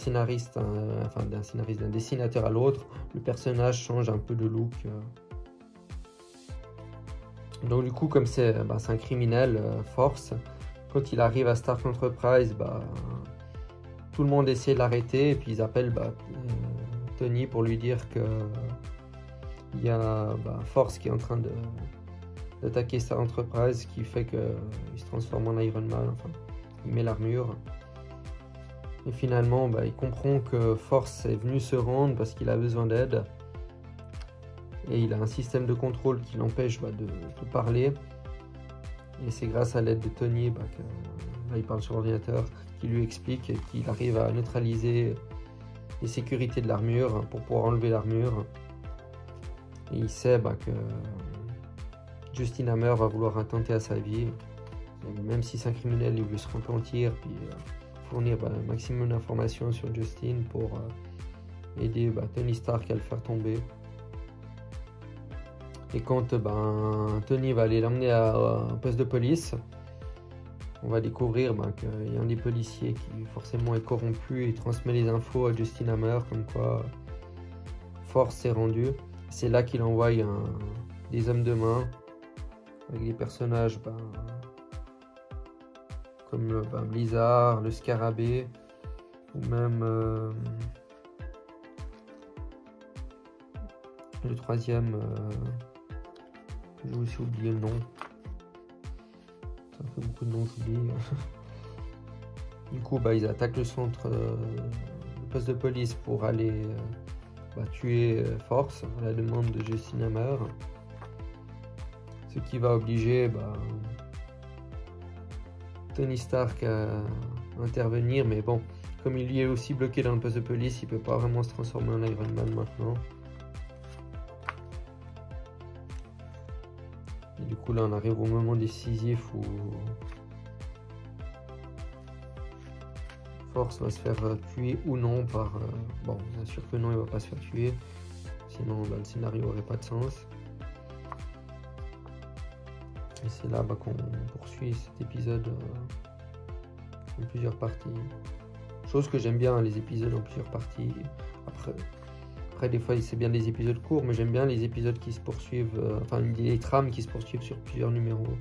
dessinateur à l'autre, le personnage change un peu de look. Donc du coup, comme c'est un criminel, Force, quand il arrive à Stark Enterprise, tout le monde essaie de l'arrêter et puis ils appellent Tony pour lui dire que il y a Force qui est en train d'attaquer Stark Enterprise, qui fait qu'il se transforme en Iron Man, enfin, il met l'armure. Et finalement, il comprend que Force est venu se rendre parce qu'il a besoin d'aide. Et il a un système de contrôle qui l'empêche de parler. Et c'est grâce à l'aide de Tony, là il parle sur l'ordinateur, qui lui explique et qu'il arrive à neutraliser les sécurités de l'armure pour pouvoir enlever l'armure. Et il sait que Justin Hammer va vouloir attenter à sa vie. Et même si c'est un criminel, il veut se repentir, puis fournir un maximum d'informations sur Justin pour aider Tony Stark à le faire tomber. Et quand Tony va aller l'emmener à un poste de police, on va découvrir qu'il y a un des policiers qui forcément est corrompu et transmet les infos à Justin Hammer comme quoi Force s'est rendu. C'est là qu'il envoie des hommes de main avec des personnages comme Blizzard, le Scarabée, ou même le troisième, j'ai aussi oublié le nom. Ça fait beaucoup de noms, j'oublie. Du coup, ils attaquent le centre, le poste de police pour aller tuer Force à la demande de Justin Hammer. Ce qui va obliger Tony Stark à intervenir, mais bon, comme il y est aussi bloqué dans le poste de police, il peut pas vraiment se transformer en Iron Man maintenant. Et du coup là on arrive au moment décisif où Force va se faire tuer ou non par... bon, bien sûr que non, il va pas se faire tuer. Sinon, le scénario aurait pas de sens. Et c'est là qu'on poursuit cet épisode en plusieurs parties. Chose que j'aime bien, les épisodes en plusieurs parties. Après des fois, c'est bien des épisodes courts, mais j'aime bien les épisodes qui se poursuivent, enfin les trames qui se poursuivent sur plusieurs numéros.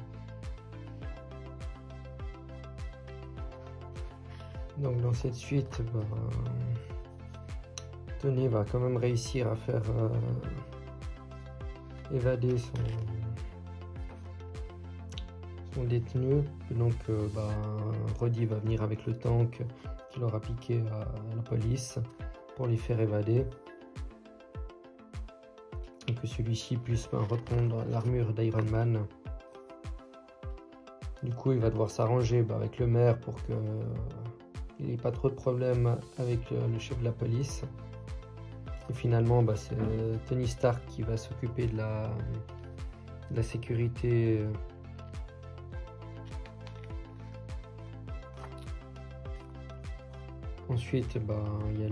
Donc dans cette suite, Tony va quand même réussir à faire évader son détenu. Donc Roddy va venir avec le tank qu'il aura piqué à la police pour les faire évader. Et que celui-ci puisse reprendre l'armure d'Iron Man. Du coup, il va devoir s'arranger avec le maire pour qu'il n'ait pas trop de problèmes avec le chef de la police. Et finalement, c'est Tony Stark qui va s'occuper de la sécurité ensuite, il y a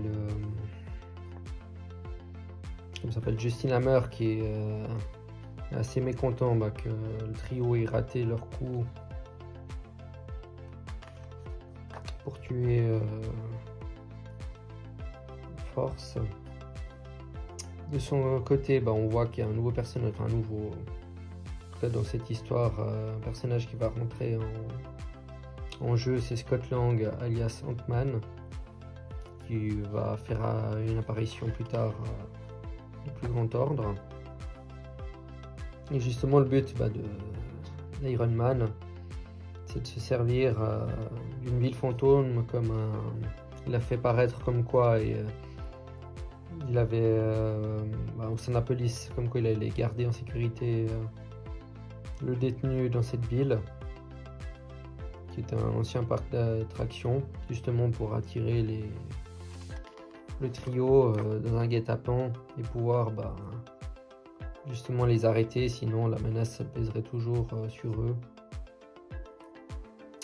comme ça s'appelle Justin Hammer qui est assez mécontent que le trio ait raté leur coup pour tuer Force. De son côté, on voit qu'il y a un nouveau personnage, enfin un nouveau, en tout cas dans cette histoire, un personnage qui va rentrer en jeu, c'est Scott Lang alias Ant-Man, qui va faire une apparition plus tard de plus grand ordre. Et justement, le but d'Iron Man, c'est de se servir d'une ville fantôme comme il a fait paraître comme quoi il avait au sein de la police, comme quoi il allait garder en sécurité le détenu dans cette ville, qui est un ancien parc d'attractions, justement pour attirer le trio dans un guet-apens et pouvoir justement les arrêter, sinon la menace pèserait toujours sur eux.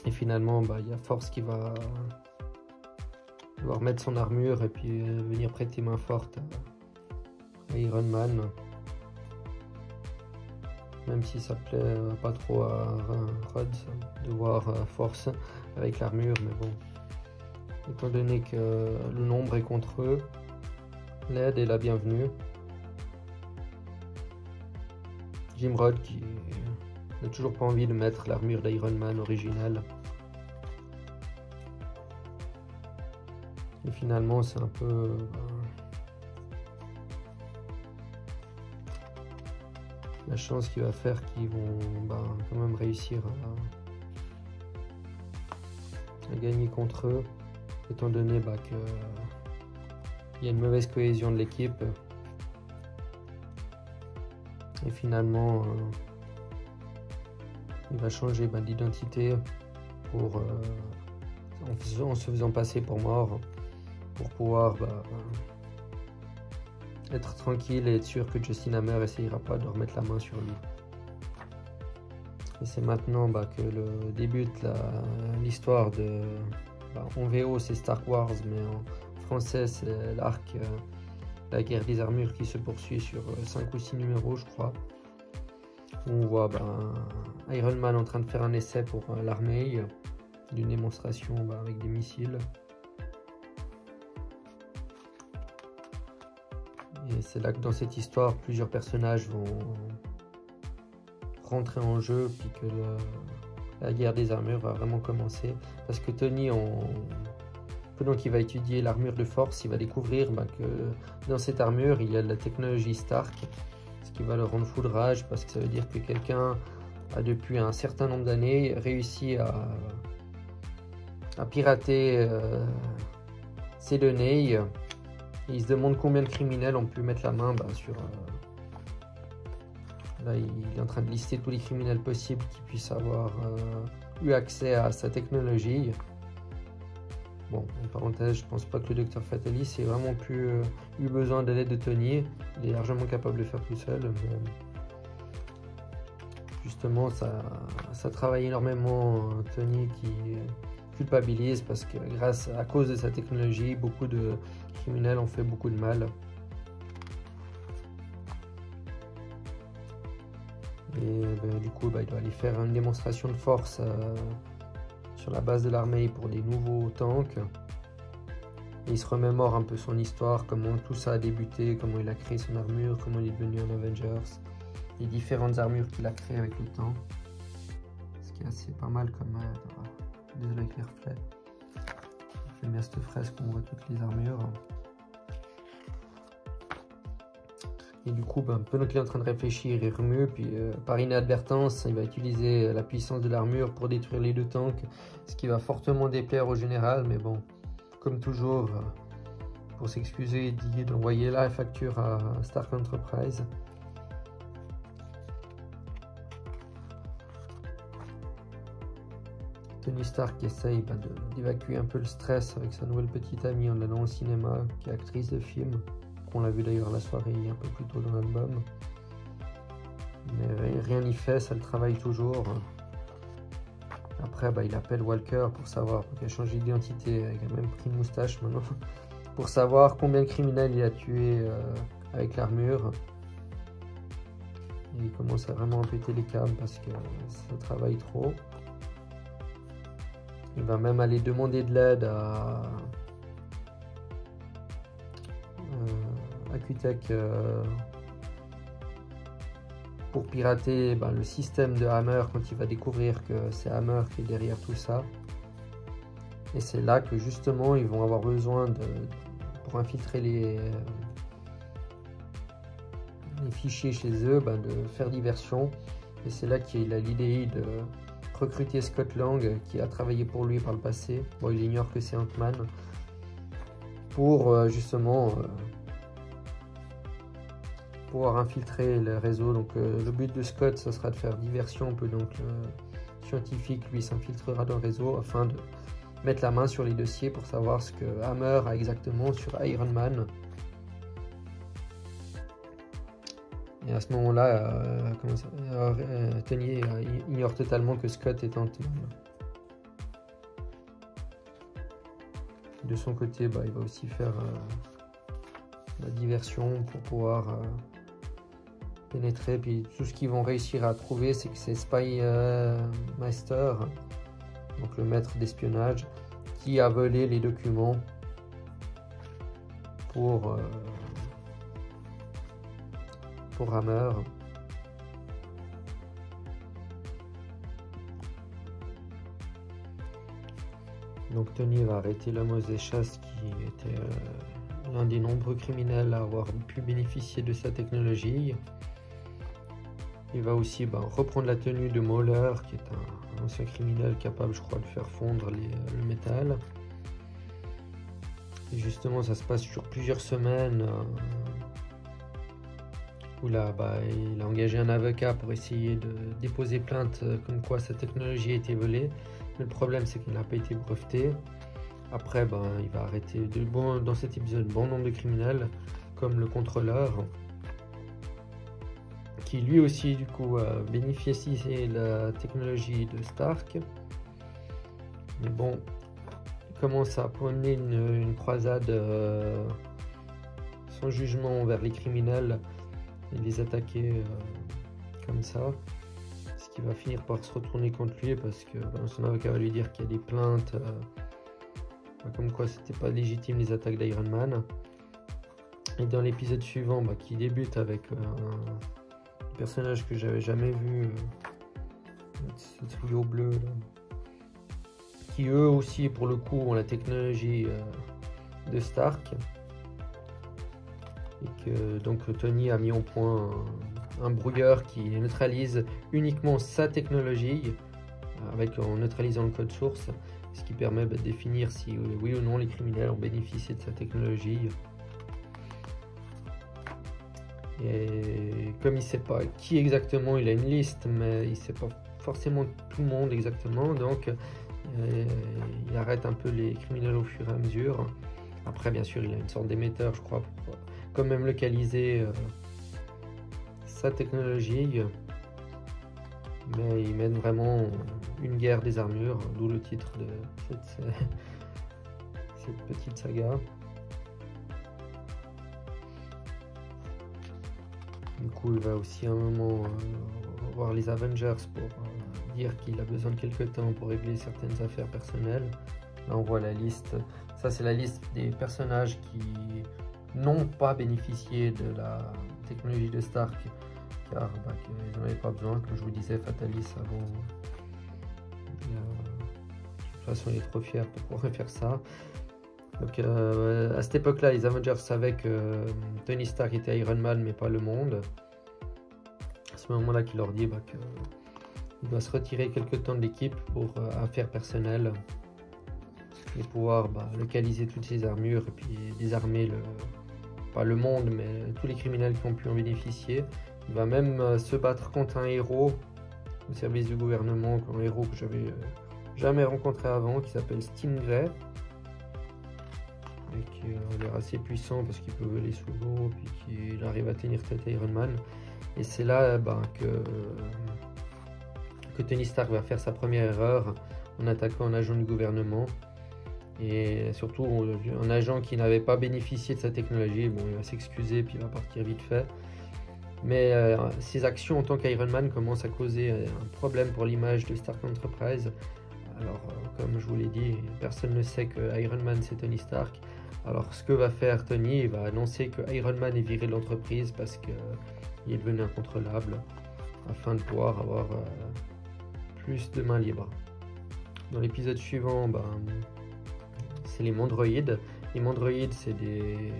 Et finalement, il y a Force qui va devoir mettre son armure et puis venir prêter main forte à Iron Man. Même si ça plaît pas trop à Rhodes de voir Force avec l'armure, mais bon. Étant donné que le nombre est contre eux, l'aide est la bienvenue. Jim Rhodes qui n'a toujours pas envie de mettre l'armure d'Iron Man originale. Et finalement, c'est un peu la chance qu'il va faire qu'ils vont quand même réussir à gagner contre eux, étant donné qu'il y a une mauvaise cohésion de l'équipe. Et finalement, il va changer d'identité en se faisant passer pour mort, pour pouvoir être tranquille et être sûr que Justin Hammer essayera pas de remettre la main sur lui. Et c'est maintenant que le débute l'histoire de... en VO c'est Star Wars, mais en français c'est l'arc la guerre des armures qui se poursuit sur 5 ou 6 numéros, je crois. On voit Iron Man en train de faire un essai pour l'armée, d'une démonstration avec des missiles. Et c'est là que dans cette histoire, plusieurs personnages vont rentrer en jeu, puis que la guerre des armures va vraiment commencer. Parce que Tony, pendant qu'il va étudier l'armure de Force, il va découvrir que dans cette armure, il y a de la technologie Stark, ce qui va le rendre fou de rage, parce que ça veut dire que quelqu'un a depuis un certain nombre d'années réussi à pirater ces données. Et il se demande combien de criminels ont pu mettre la main sur... Là, il est en train de lister tous les criminels possibles qui puissent avoir eu accès à sa technologie. Bon, en parenthèse, je pense pas que le Dr Fatalis ait vraiment eu besoin de l'aide de Tony. Il est largement capable de le faire tout seul. Mais justement, ça travaille énormément Tony culpabilise parce que à cause de sa technologie, beaucoup de criminels ont fait beaucoup de mal. Et du coup, il doit aller faire une démonstration de force sur la base de l'armée pour des nouveaux tanks. Et il se remémore un peu son histoire, comment tout ça a débuté, comment il a créé son armure, comment il est devenu un Avengers, les différentes armures qu'il a créées avec le temps. Ce qui est assez pas mal comme... désolé avec les reflets. J'aime bien cette fresque où on voit toutes les armures. Et du coup, pendant qu'il est en train de réfléchir, il remue, puis par inadvertance, il va utiliser la puissance de l'armure pour détruire les deux tanks, ce qui va fortement déplaire au général, mais bon, comme toujours, pour s'excuser, il dit d'envoyer la facture à Stark Enterprise. Tony Stark essaye d'évacuer un peu le stress avec sa nouvelle petite amie en allant au cinéma, qui est actrice de film. On l'a vu d'ailleurs la soirée un peu plus tôt dans l'album. Mais rien n'y fait, ça le travaille toujours. Après, il appelle Walker pour savoir, pour qu'il a changé d'identité, il a même pris une moustache maintenant, pour savoir combien de criminels il a tué avec l'armure. Il commence à vraiment péter les câbles parce que ça travaille trop. Il va même aller demander de l'aide à Q-Tech pour pirater le système de Hammer quand il va découvrir que c'est Hammer qui est derrière tout ça. Et c'est là que justement ils vont avoir besoin pour infiltrer les fichiers chez eux, de faire diversion. Et c'est là qu'il a l'idée de recruter Scott Lang qui a travaillé pour lui par le passé. Bon, il ignore que c'est Ant-Man pour justement pouvoir infiltrer le réseau. Donc le but de Scott, ça sera de faire diversion un peu. Donc le scientifique, lui, s'infiltrera dans le réseau afin de mettre la main sur les dossiers pour savoir ce que Hammer a exactement sur Iron Man. Et à ce moment-là, Tony ignore totalement que Scott est Ant-Man. De son côté, il va aussi faire la diversion pour pouvoir pénétrer. Puis tout ce qu'ils vont réussir à trouver, c'est que c'est Spy Master, donc le maître d'espionnage, qui a volé les documents pour Hammer. Donc Tony va arrêter l'homme aux échasses qui était l'un des nombreux criminels à avoir pu bénéficier de sa technologie. Il va aussi reprendre la tenue de Mauler, qui est un ancien criminel capable, je crois, de faire fondre le métal. Et justement, ça se passe sur plusieurs semaines où là, il a engagé un avocat pour essayer de déposer plainte comme quoi sa technologie a été volée. Mais le problème, c'est qu'il n'a pas été breveté. Après, il va arrêter dans cet épisode bon nombre de criminels, comme le contrôleur, qui lui aussi, du coup, a bénéficié de la technologie de Stark. Mais bon, il commence à mener une croisade sans jugement vers les criminels et les attaquer comme ça. Ce qui va finir par se retourner contre lui parce que son avocat va lui dire qu'il y a des plaintes comme quoi c'était pas légitime les attaques d'Iron Man. Et dans l'épisode suivant qui débute avec un personnage que j'avais jamais vu, ce trio bleu là, qui eux aussi pour le coup ont la technologie de Stark, et que donc Tony a mis au point un brouilleur qui neutralise uniquement sa technologie en neutralisant le code source, ce qui permet de définir si oui ou non les criminels ont bénéficié de sa technologie. Et comme il ne sait pas qui exactement, il a une liste, mais il ne sait pas forcément tout le monde exactement, donc il arrête un peu les criminels au fur et à mesure. Après, bien sûr, il a une sorte d'émetteur, je crois, pour quand même localiser sa technologie. Mais ils mènent vraiment une guerre des armures, d'où le titre de cette petite saga. Du coup, il va aussi à un moment voir les Avengers pour dire qu'il a besoin de quelques temps pour régler certaines affaires personnelles. Là, on voit la liste. Ça, c'est la liste des personnages qui n'ont pas bénéficié de la technologie de Stark, car ils n'en avaient pas besoin. Comme je vous disais, Fatalis avant. De toute façon, il est trop fier pour pouvoir faire ça. Donc, à cette époque-là, les Avengers savaient que Tony Stark était Iron Man, mais pas le monde. À ce moment-là, qu'il leur dit qu'il doit se retirer quelque temps de l'équipe pour affaires personnelles et pouvoir localiser toutes ses armures et puis désarmer pas le monde, mais tous les criminels qui ont pu en bénéficier. Il va même se battre contre un héros au service du gouvernement, un héros que j'avais jamais rencontré avant, qui s'appelle Stingray. Et qui a l'air assez puissant parce qu'il peut voler sous l'eau puis qu'il arrive à tenir tête à Iron Man. Et c'est là que Tony Stark va faire sa première erreur en attaquant un agent du gouvernement. Et surtout un agent qui n'avait pas bénéficié de sa technologie. Bon, il va s'excuser puis il va partir vite fait. Mais ses actions en tant qu'Iron Man commencent à causer un problème pour l'image de Stark Enterprise. Alors, comme je vous l'ai dit, personne ne sait que Iron Man c'est Tony Stark. Alors, ce que va faire Tony, il va annoncer que Iron Man est viré de l'entreprise parce qu'il est devenu incontrôlable, afin de pouvoir avoir plus de mains libres. Dans l'épisode suivant, c'est les Mondroïdes. Les Mondroïdes, c'est des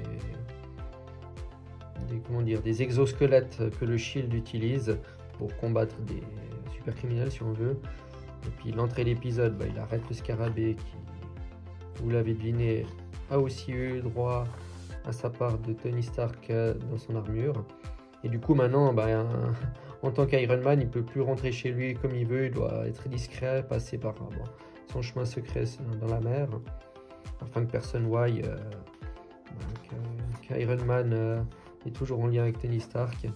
exosquelettes que le Shield utilise pour combattre des super criminels, si on veut. Et puis l'entrée de l'épisode, il arrête le scarabée qui, vous l'avez deviné, a aussi eu droit à sa part de Tony Stark dans son armure. Et du coup maintenant, en tant qu'Iron Man, il ne peut plus rentrer chez lui comme il veut, il doit être discret, passer par son chemin secret dans la mer, afin que personne voie qu'Iron Man est toujours en lien avec Tony Stark.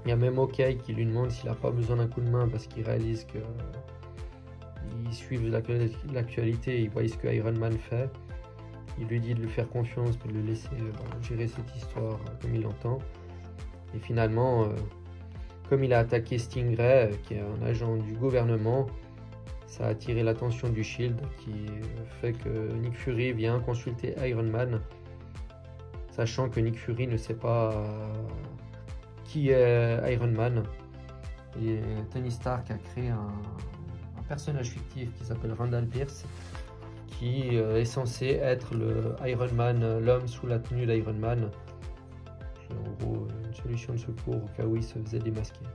Il y a même Hawkeye qui lui demande s'il n'a pas besoin d'un coup de main parce qu'il réalise qu'ils suivent l'actualité, ils voient ce que Iron Man fait. Il lui dit de lui faire confiance, de le laisser gérer cette histoire comme il l'entend. Et finalement, comme il a attaqué Stingray, qui est un agent du gouvernement, ça a attiré l'attention du Shield, qui fait que Nick Fury vient consulter Iron Man, sachant que Nick Fury ne sait pas qui est Iron Man. Et Tony Stark a créé un personnage fictif qui s'appelle Randall Pierce, qui est censé être le Iron Man, l'homme sous la tenue d'Iron Man. C'est en gros une solution de secours au cas où il se faisait démasquer.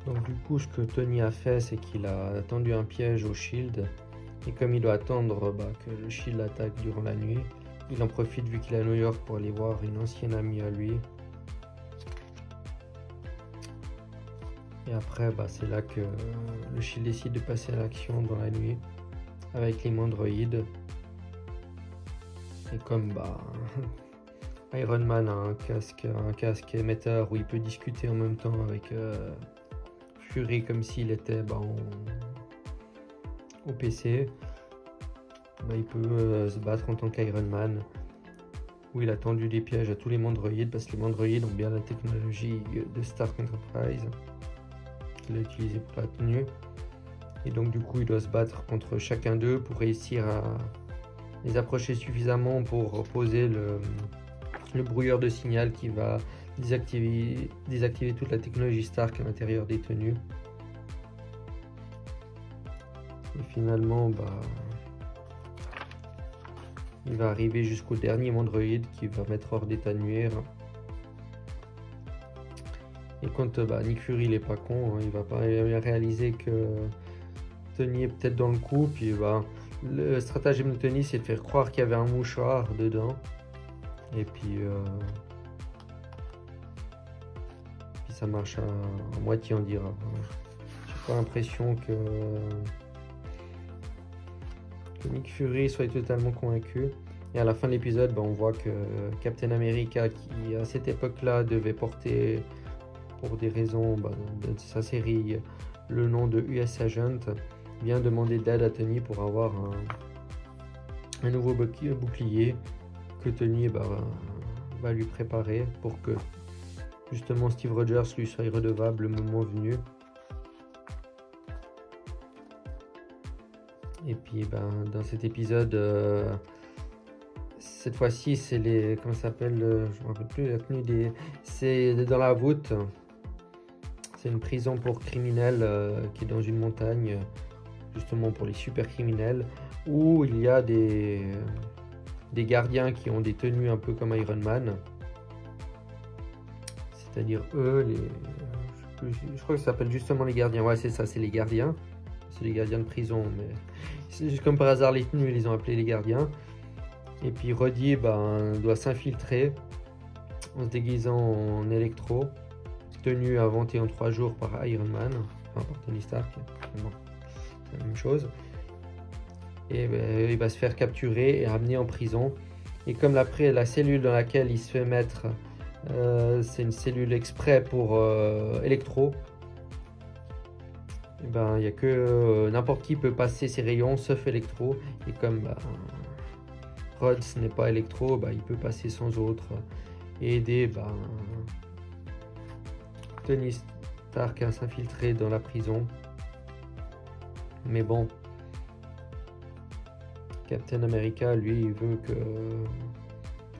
Donc du coup, ce que Tony a fait, c'est qu'il a tendu un piège au Shield. Et comme il doit attendre que le Shield attaque durant la nuit, il en profite vu qu'il est à New York pour aller voir une ancienne amie à lui. Et après, c'est là que le Shield décide de passer à l'action dans la nuit avec les Mondroïdes. Et comme Iron Man a un casque émetteur où il peut discuter en même temps avec Fury comme s'il était au PC, il peut se battre en tant qu'Iron Man, où il a tendu des pièges à tous les Mondroïdes parce que les Mondroïdes ont bien la technologie de Stark Enterprise qu'il a utilisée pour la tenue. Et donc du coup il doit se battre contre chacun d'eux pour réussir à les approcher suffisamment pour poser le brouilleur de signal qui va désactiver toute la technologie Stark à l'intérieur des tenues. Et finalement, il va arriver jusqu'au dernier Mondroïde qui va mettre hors d'état de nuire. Et quand Nick Fury il est pas con, il va pas réaliser que Tony est peut-être dans le coup, puis le stratagème de Tony c'est de faire croire qu'il y avait un mouchoir dedans. Et puis ça marche à moitié, on dira. J'ai pas l'impression que Nick Fury soit totalement convaincu. Et à la fin de l'épisode, on voit que Captain America, qui à cette époque-là devait porter, pour des raisons de sa série, le nom de US Agent, vient demander d'aide à Tony pour avoir un nouveau bouclier que Tony va lui préparer pour que justement Steve Rogers lui soit redevable le moment venu. Et puis dans cet épisode, cette fois-ci c'est les, comment ça s'appelle, je me rappelle plus la tenue c'est dans la voûte. C'est une prison pour criminels qui est dans une montagne, justement pour les super criminels, où il y a des gardiens qui ont des tenues un peu comme Iron Man. C'est-à-dire eux, je crois que ça s'appelle justement les gardiens. Ouais, c'est ça, c'est les gardiens. C'est les gardiens de prison, mais c'est juste comme par hasard les tenues, ils les ont appelés les gardiens. Et puis Roddy doit s'infiltrer en se déguisant en Electro, tenue inventée en 3 jours par Iron Man, enfin par Tony Stark. Bon, c'est la même chose. Et il va se faire capturer et amener en prison. Et comme la cellule dans laquelle il se fait mettre, c'est une cellule exprès pour Electro, il n'y a que n'importe qui peut passer ses rayons sauf Electro. Et comme Rhodes n'est pas Electro, il peut passer sans autre et aider Tony Stark à s'infiltrer dans la prison. Mais bon, Captain America, lui,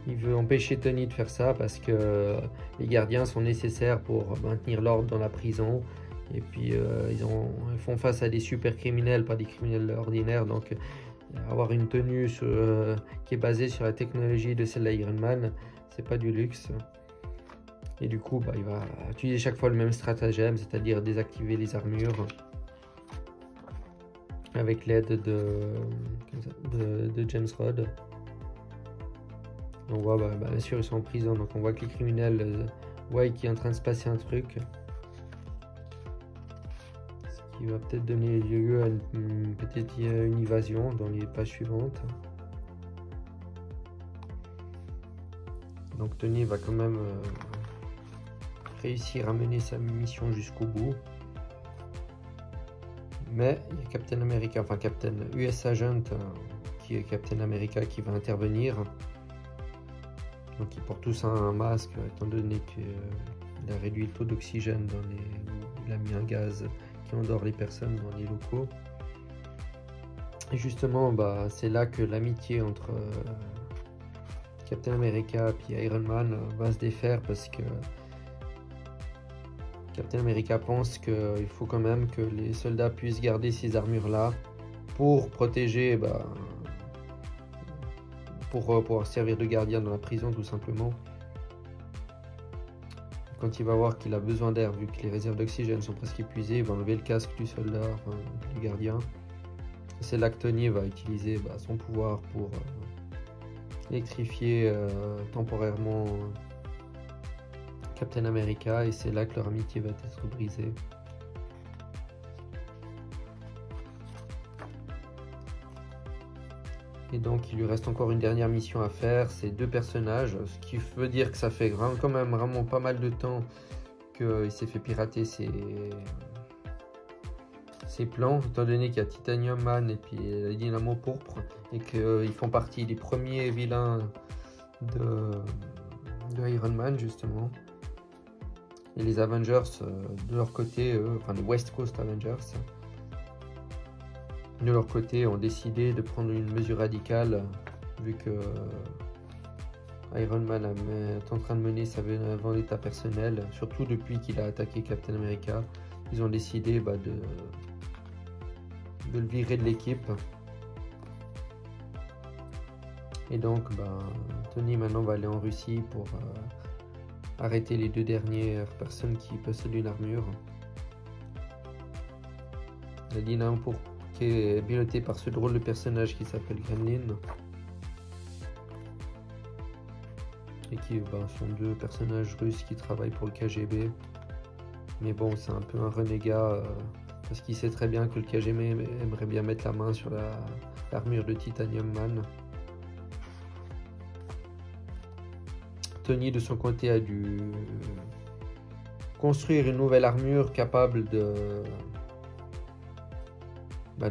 il veut empêcher Tony de faire ça parce que les gardiens sont nécessaires pour maintenir l'ordre dans la prison. Et puis ils font face à des super criminels, pas des criminels ordinaires. Donc avoir une tenue qui est basée sur la technologie de celle d'Iron Man, c'est pas du luxe. Et du coup, il va utiliser chaque fois le même stratagème, c'est-à-dire désactiver les armures avec l'aide de James Rhodes. On voit, bien sûr, ils sont en prison, donc on voit que les criminels voient qu'il est en train de se passer un truc. Ce qui va peut-être donner lieu à une évasion dans les pages suivantes. Donc Tony va quand même réussir à mener sa mission jusqu'au bout. Mais il y a Captain America, enfin Captain US Agent, qui est Captain America, qui va intervenir. Donc ils portent tous un masque, étant donné qu'il a réduit le taux d'oxygène il a mis un gaz qui endort les personnes dans les locaux. Et justement, c'est là que l'amitié entre Captain America et Iron Man va se défaire, parce que Captain America pense qu'il faut quand même que les soldats puissent garder ces armures-là pour protéger, pour pouvoir servir de gardien dans la prison, tout simplement. Quand il va voir qu'il a besoin d'air, vu que les réserves d'oxygène sont presque épuisées, il va enlever le casque du soldat, du gardien. C'est là que Tony va utiliser son pouvoir pour électrifier temporairement Captain America, et c'est là que leur amitié va être brisée. Et donc il lui reste encore une dernière mission à faire, c'est 2 personnages, ce qui veut dire que ça fait quand même vraiment pas mal de temps qu'il s'est fait pirater ses plans, étant donné qu'il y a Titanium Man et puis la Dynamo Pourpre, et qu'ils font partie des premiers vilains de Iron Man, justement. Et les Avengers, de leur côté, enfin les West Coast Avengers, de leur côté, ont décidé de prendre une mesure radicale, vu que Iron Man est en train de mener sa vendetta personnelle, surtout depuis qu'il a attaqué Captain America. Ils ont décidé de le virer de l'équipe. Et donc, Tony maintenant va aller en Russie pour arrêter les 2 dernières personnes qui possèdent une armure. La Dynamo Pourpre, qui est pilotée par ce drôle de personnage qui s'appelle Gremlin, et qui sont 2 personnages russes qui travaillent pour le KGB. Mais bon, c'est un peu un renégat, parce qu'il sait très bien que le KGB aimerait bien mettre la main sur l'armure de Titanium Man. Tony de son côté a dû construire une nouvelle armure capable de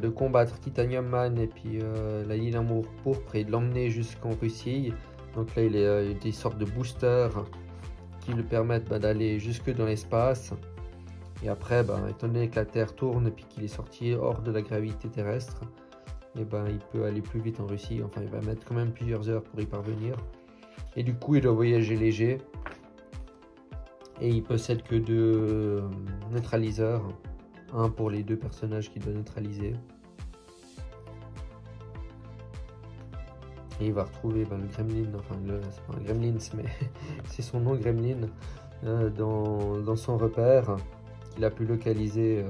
combattre Titanium Man et puis la Dynamo Pourpre et de l'emmener jusqu'en Russie. Donc là, il y a des sortes de boosters qui lui permettent d'aller jusque dans l'espace. Et après, étant donné que la Terre tourne et puis qu'il est sorti hors de la gravité terrestre, et il peut aller plus vite en Russie. Enfin, il va mettre quand même plusieurs heures pour y parvenir. Et du coup, il doit voyager léger. Et il possède que 2 neutraliseurs. Un pour les 2 personnages qu'il doit neutraliser. Et il va retrouver le Gremlin, enfin c'est pas un Gremlin, mais c'est son nom Gremlin, dans son repère qu'il a pu localiser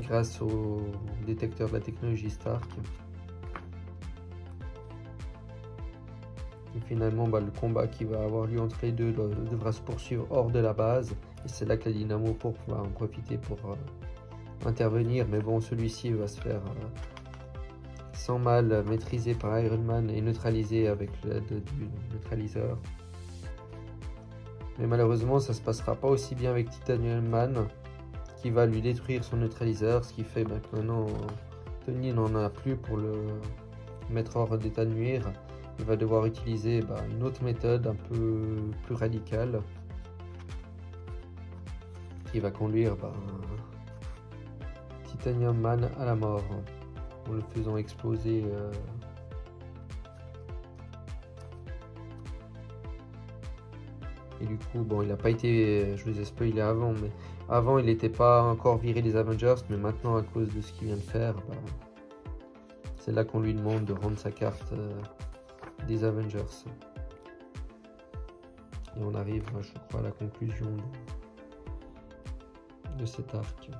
grâce au détecteur de la technologie Stark. Et finalement, le combat qui va avoir lieu entre les deux devra se poursuivre hors de la base. Et c'est là que la Dynamo Pourpre va en profiter pour intervenir. Mais bon, celui-ci va se faire sans mal maîtrisé par Iron Man et neutralisé avec l'aide du neutraliseur. Mais malheureusement, ça se passera pas aussi bien avec Titanium Man, qui va lui détruire son neutraliseur, ce qui fait que maintenant Tony n'en a plus pour le mettre hors d'état de nuire. Il va devoir utiliser une autre méthode un peu plus radicale qui va conduire Titanium Man à la mort en le faisant exploser. Et du coup, il n'a pas été, je vous ai spoilé avant, mais avant il n'était pas encore viré des Avengers, mais maintenant à cause de ce qu'il vient de faire, c'est là qu'on lui demande de rendre sa carte des Avengers. Et on arrive, je crois, à la conclusion de cet arc.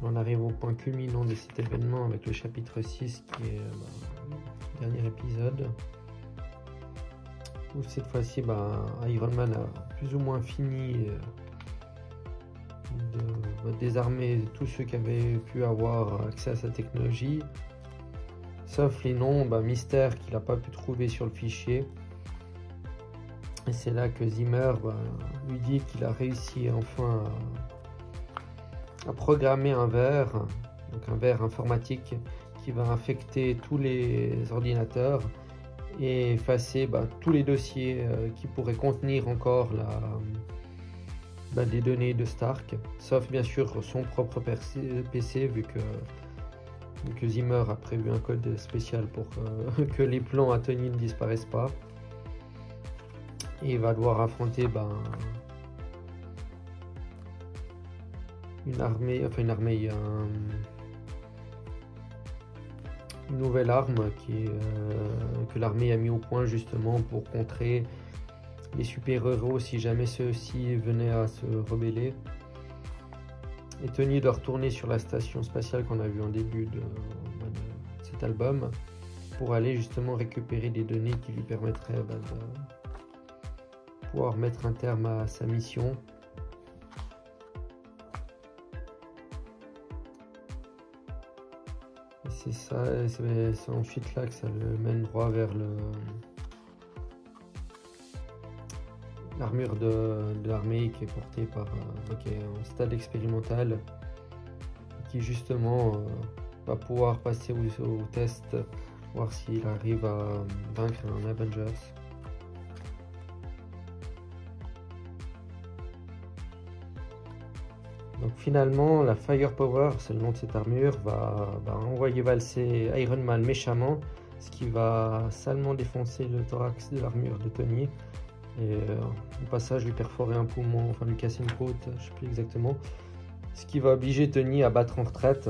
On arrive au point culminant de cet événement avec le chapitre 6 qui est le dernier épisode. Où cette fois-ci, Iron Man a plus ou moins fini de désarmer tous ceux qui avaient pu avoir accès à sa technologie. Sauf les noms mystères qu'il n'a pas pu trouver sur le fichier. Et c'est là que Zimmer lui dit qu'il a réussi enfin à programmer un verre, donc un verre informatique qui va infecter tous les ordinateurs et effacer tous les dossiers qui pourraient contenir encore des données de Stark, sauf bien sûr son propre PC vu que Zimmer a prévu un code spécial pour que les plans à Tony ne disparaissent pas. Et il va devoir affronter une nouvelle arme que l'armée a mis au point justement pour contrer les super-héros si jamais ceux-ci venaient à se rebeller. Et Tony doit retourner sur la station spatiale qu'on a vue en début de cet album pour aller justement récupérer des données qui lui permettraient de pouvoir mettre un terme à sa mission. Et c'est ça, c'est ensuite là que ça le mène droit vers l'armure de l'armée qui est portée par qui est en stade expérimental, qui justement va pouvoir passer au test, voir s'il arrive à vaincre un Avengers. Donc finalement, la Firepower, c'est le nom de cette armure, va envoyer valser Iron Man méchamment, ce qui va salement défoncer le thorax de l'armure de Tony. Et au passage lui perforer un poumon, enfin lui casser une côte, je ne sais plus exactement. Ce qui va obliger Tony à battre en retraite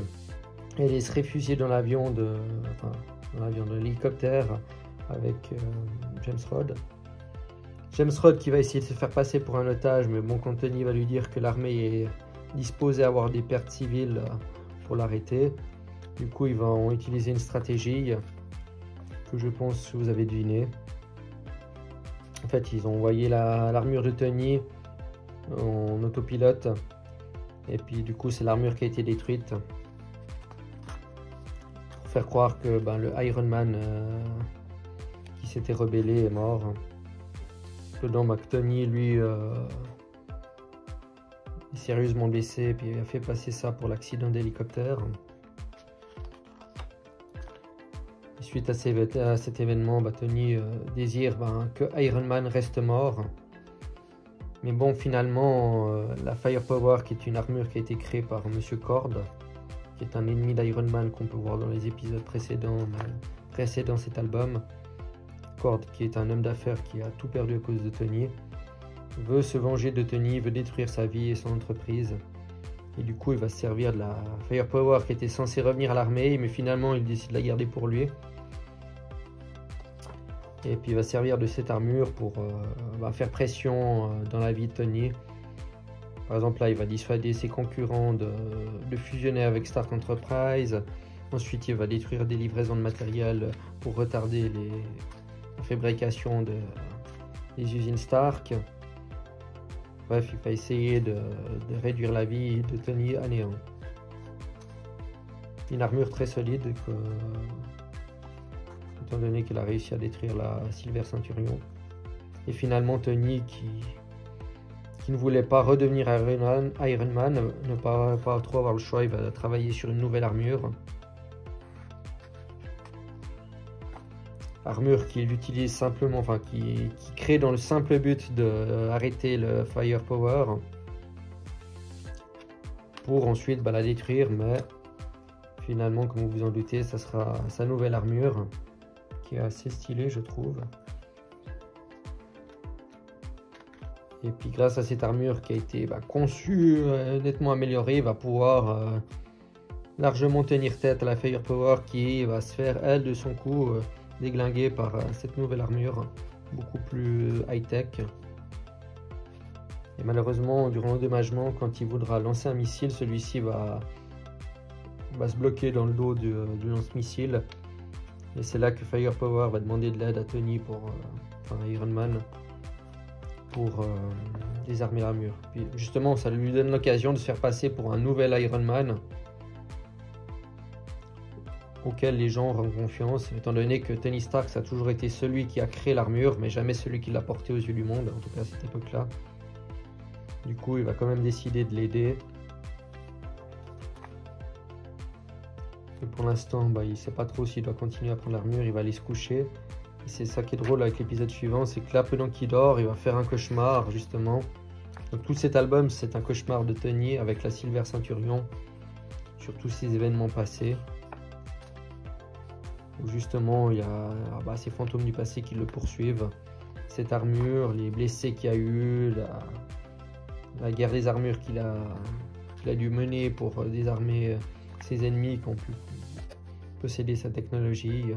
et aller se réfugier dans l'avion de l'hélicoptère avec James Rhodes. James Rhodes qui va essayer de se faire passer pour un otage, mais bon, quand Tony va lui dire que l'armée est disposée à avoir des pertes civiles pour l'arrêter, du coup ils vont utiliser une stratégie que je pense que vous avez deviné. En fait, ils ont envoyé l'armure de Tony en autopilote. Et puis du coup, c'est l'armure qui a été détruite. Pour faire croire que le Iron Man qui s'était rebellé et est mort. Dedans, Tony, lui, est sérieusement blessé, puis il a fait passer ça pour l'accident d'hélicoptère. Suite à cet événement, Tony désire que Iron Man reste mort. Mais bon, finalement, la Firepower, qui est une armure qui a été créée par Monsieur Cord, qui est un ennemi d'Iron Man qu'on peut voir dans les épisodes précédents cet album. Cord, qui est un homme d'affaires qui a tout perdu à cause de Tony, veut se venger de Tony, veut détruire sa vie et son entreprise. Et du coup, il va se servir de la Firepower qui était censée revenir à l'armée, mais finalement, il décide de la garder pour lui. Et puis il va servir de cette armure pour faire pression dans la vie de Tony. Par exemple, là, il va dissuader ses concurrents de fusionner avec Stark Enterprise. Ensuite, il va détruire des livraisons de matériel pour retarder la fabrication des usines Stark. Bref, il va essayer de réduire la vie de Tony à néant. Une armure très solide, étant donné qu'il a réussi à détruire la Silver Centurion. Et finalement, Tony, qui ne voulait pas redevenir Iron Man, ne pas trop avoir le choix, il va travailler sur une nouvelle armure. Armure qu'il utilise simplement, qui crée dans le simple but d'arrêter le Firepower pour ensuite la détruire, mais finalement, comme vous vous en doutez, ça sera sa nouvelle armure qui est assez stylée, je trouve. Et puis grâce à cette armure qui a été conçue, nettement améliorée, il va pouvoir largement tenir tête à la Firepower qui va se faire, elle, de son coup, déglinguer par cette nouvelle armure, beaucoup plus high-tech. Et malheureusement, durant l'endommagement, quand il voudra lancer un missile, celui-ci va se bloquer dans le dos du lance-missile. Et c'est là que Firepower va demander de l'aide à Tony Iron Man, pour désarmer l'armure. Puis justement, ça lui donne l'occasion de se faire passer pour un nouvel Iron Man auquel les gens auront confiance, étant donné que Tony Stark a toujours été celui qui a créé l'armure, mais jamais celui qui l'a portée aux yeux du monde, en tout cas à cette époque-là. Du coup, il va quand même décider de l'aider. Et pour l'instant, il ne sait pas trop s'il doit continuer à prendre l'armure, il va aller se coucher. Et c'est ça qui est drôle avec l'épisode suivant, c'est que là, pendant qu'il dort, il va faire un cauchemar, justement. Donc tout cet album, c'est un cauchemar de Tony avec la Silver Centurion, sur tous ces événements passés. Où justement, il y a ces fantômes du passé qui le poursuivent. Cette armure, les blessés qu'il y a eu, la guerre des armures qu'il a dû mener pour désarmer ses ennemis qui ont pu posséder sa technologie.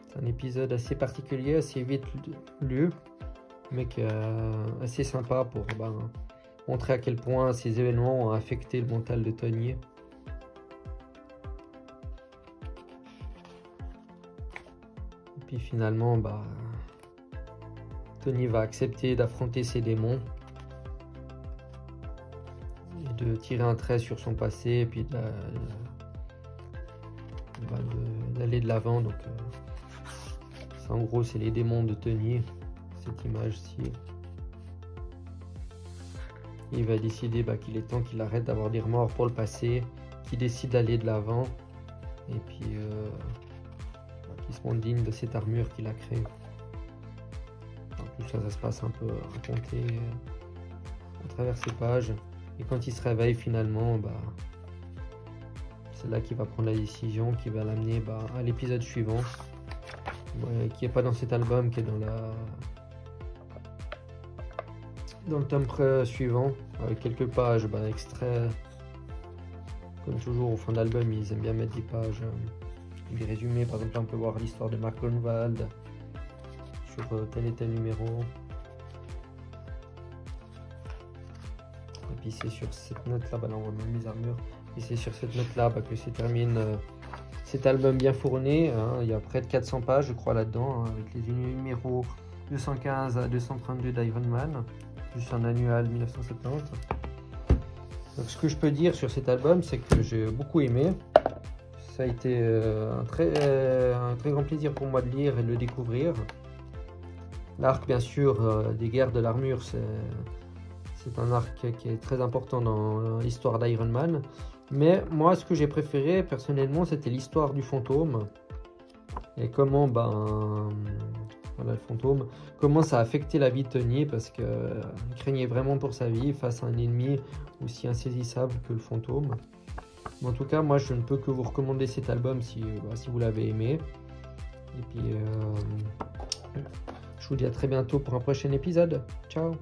C'est un épisode assez particulier, assez vite lu, mais assez sympa pour montrer à quel point ces événements ont affecté le mental de Tony. Et puis finalement, Tony va accepter d'affronter ses démons et de tirer un trait sur son passé et puis d'aller de l'avant. Donc en gros, c'est les démons de Tony, cette image-ci. Il va décider qu'il est temps qu'il arrête d'avoir des remords pour le passé, qu'il décide d'aller de l'avant, et puis qu'il se montre digne de cette armure qu'il a créée. Tout ça, ça se passe un peu raconté à travers ces pages. Et quand il se réveille finalement, c'est là qu'il va prendre la décision qui va l'amener à l'épisode suivant. Qui n'est pas dans cet album, qui est dans le tome suivant, avec quelques pages extraits. Comme toujours au fond de l'album, ils aiment bien mettre des pages, des résumés. Par exemple, là, on peut voir l'histoire de Mark Grunwald sur tel et tel numéro. Et puis c'est sur cette note là, là on voit même les armures. Et c'est sur cette note là que se termine cet album bien fourni, il y a près de 400 pages je crois là-dedans, avec les numéros 215 à 232 d'Iron Man, plus un annual 1970. Donc ce que je peux dire sur cet album, c'est que j'ai beaucoup aimé. Ça a été un très grand plaisir pour moi de lire et de le découvrir. L'arc, bien sûr, des guerres de l'armure, c'est un arc qui est très important dans l'histoire d'Iron Man. Mais moi, ce que j'ai préféré, personnellement, c'était l'histoire du fantôme. Et comment, voilà, le fantôme, comment ça a affecté la vie de Tony, parce qu'il craignait vraiment pour sa vie face à un ennemi aussi insaisissable que le fantôme. Mais en tout cas, moi, je ne peux que vous recommander cet album si vous l'avez aimé. Et puis, je vous dis à très bientôt pour un prochain épisode. Ciao!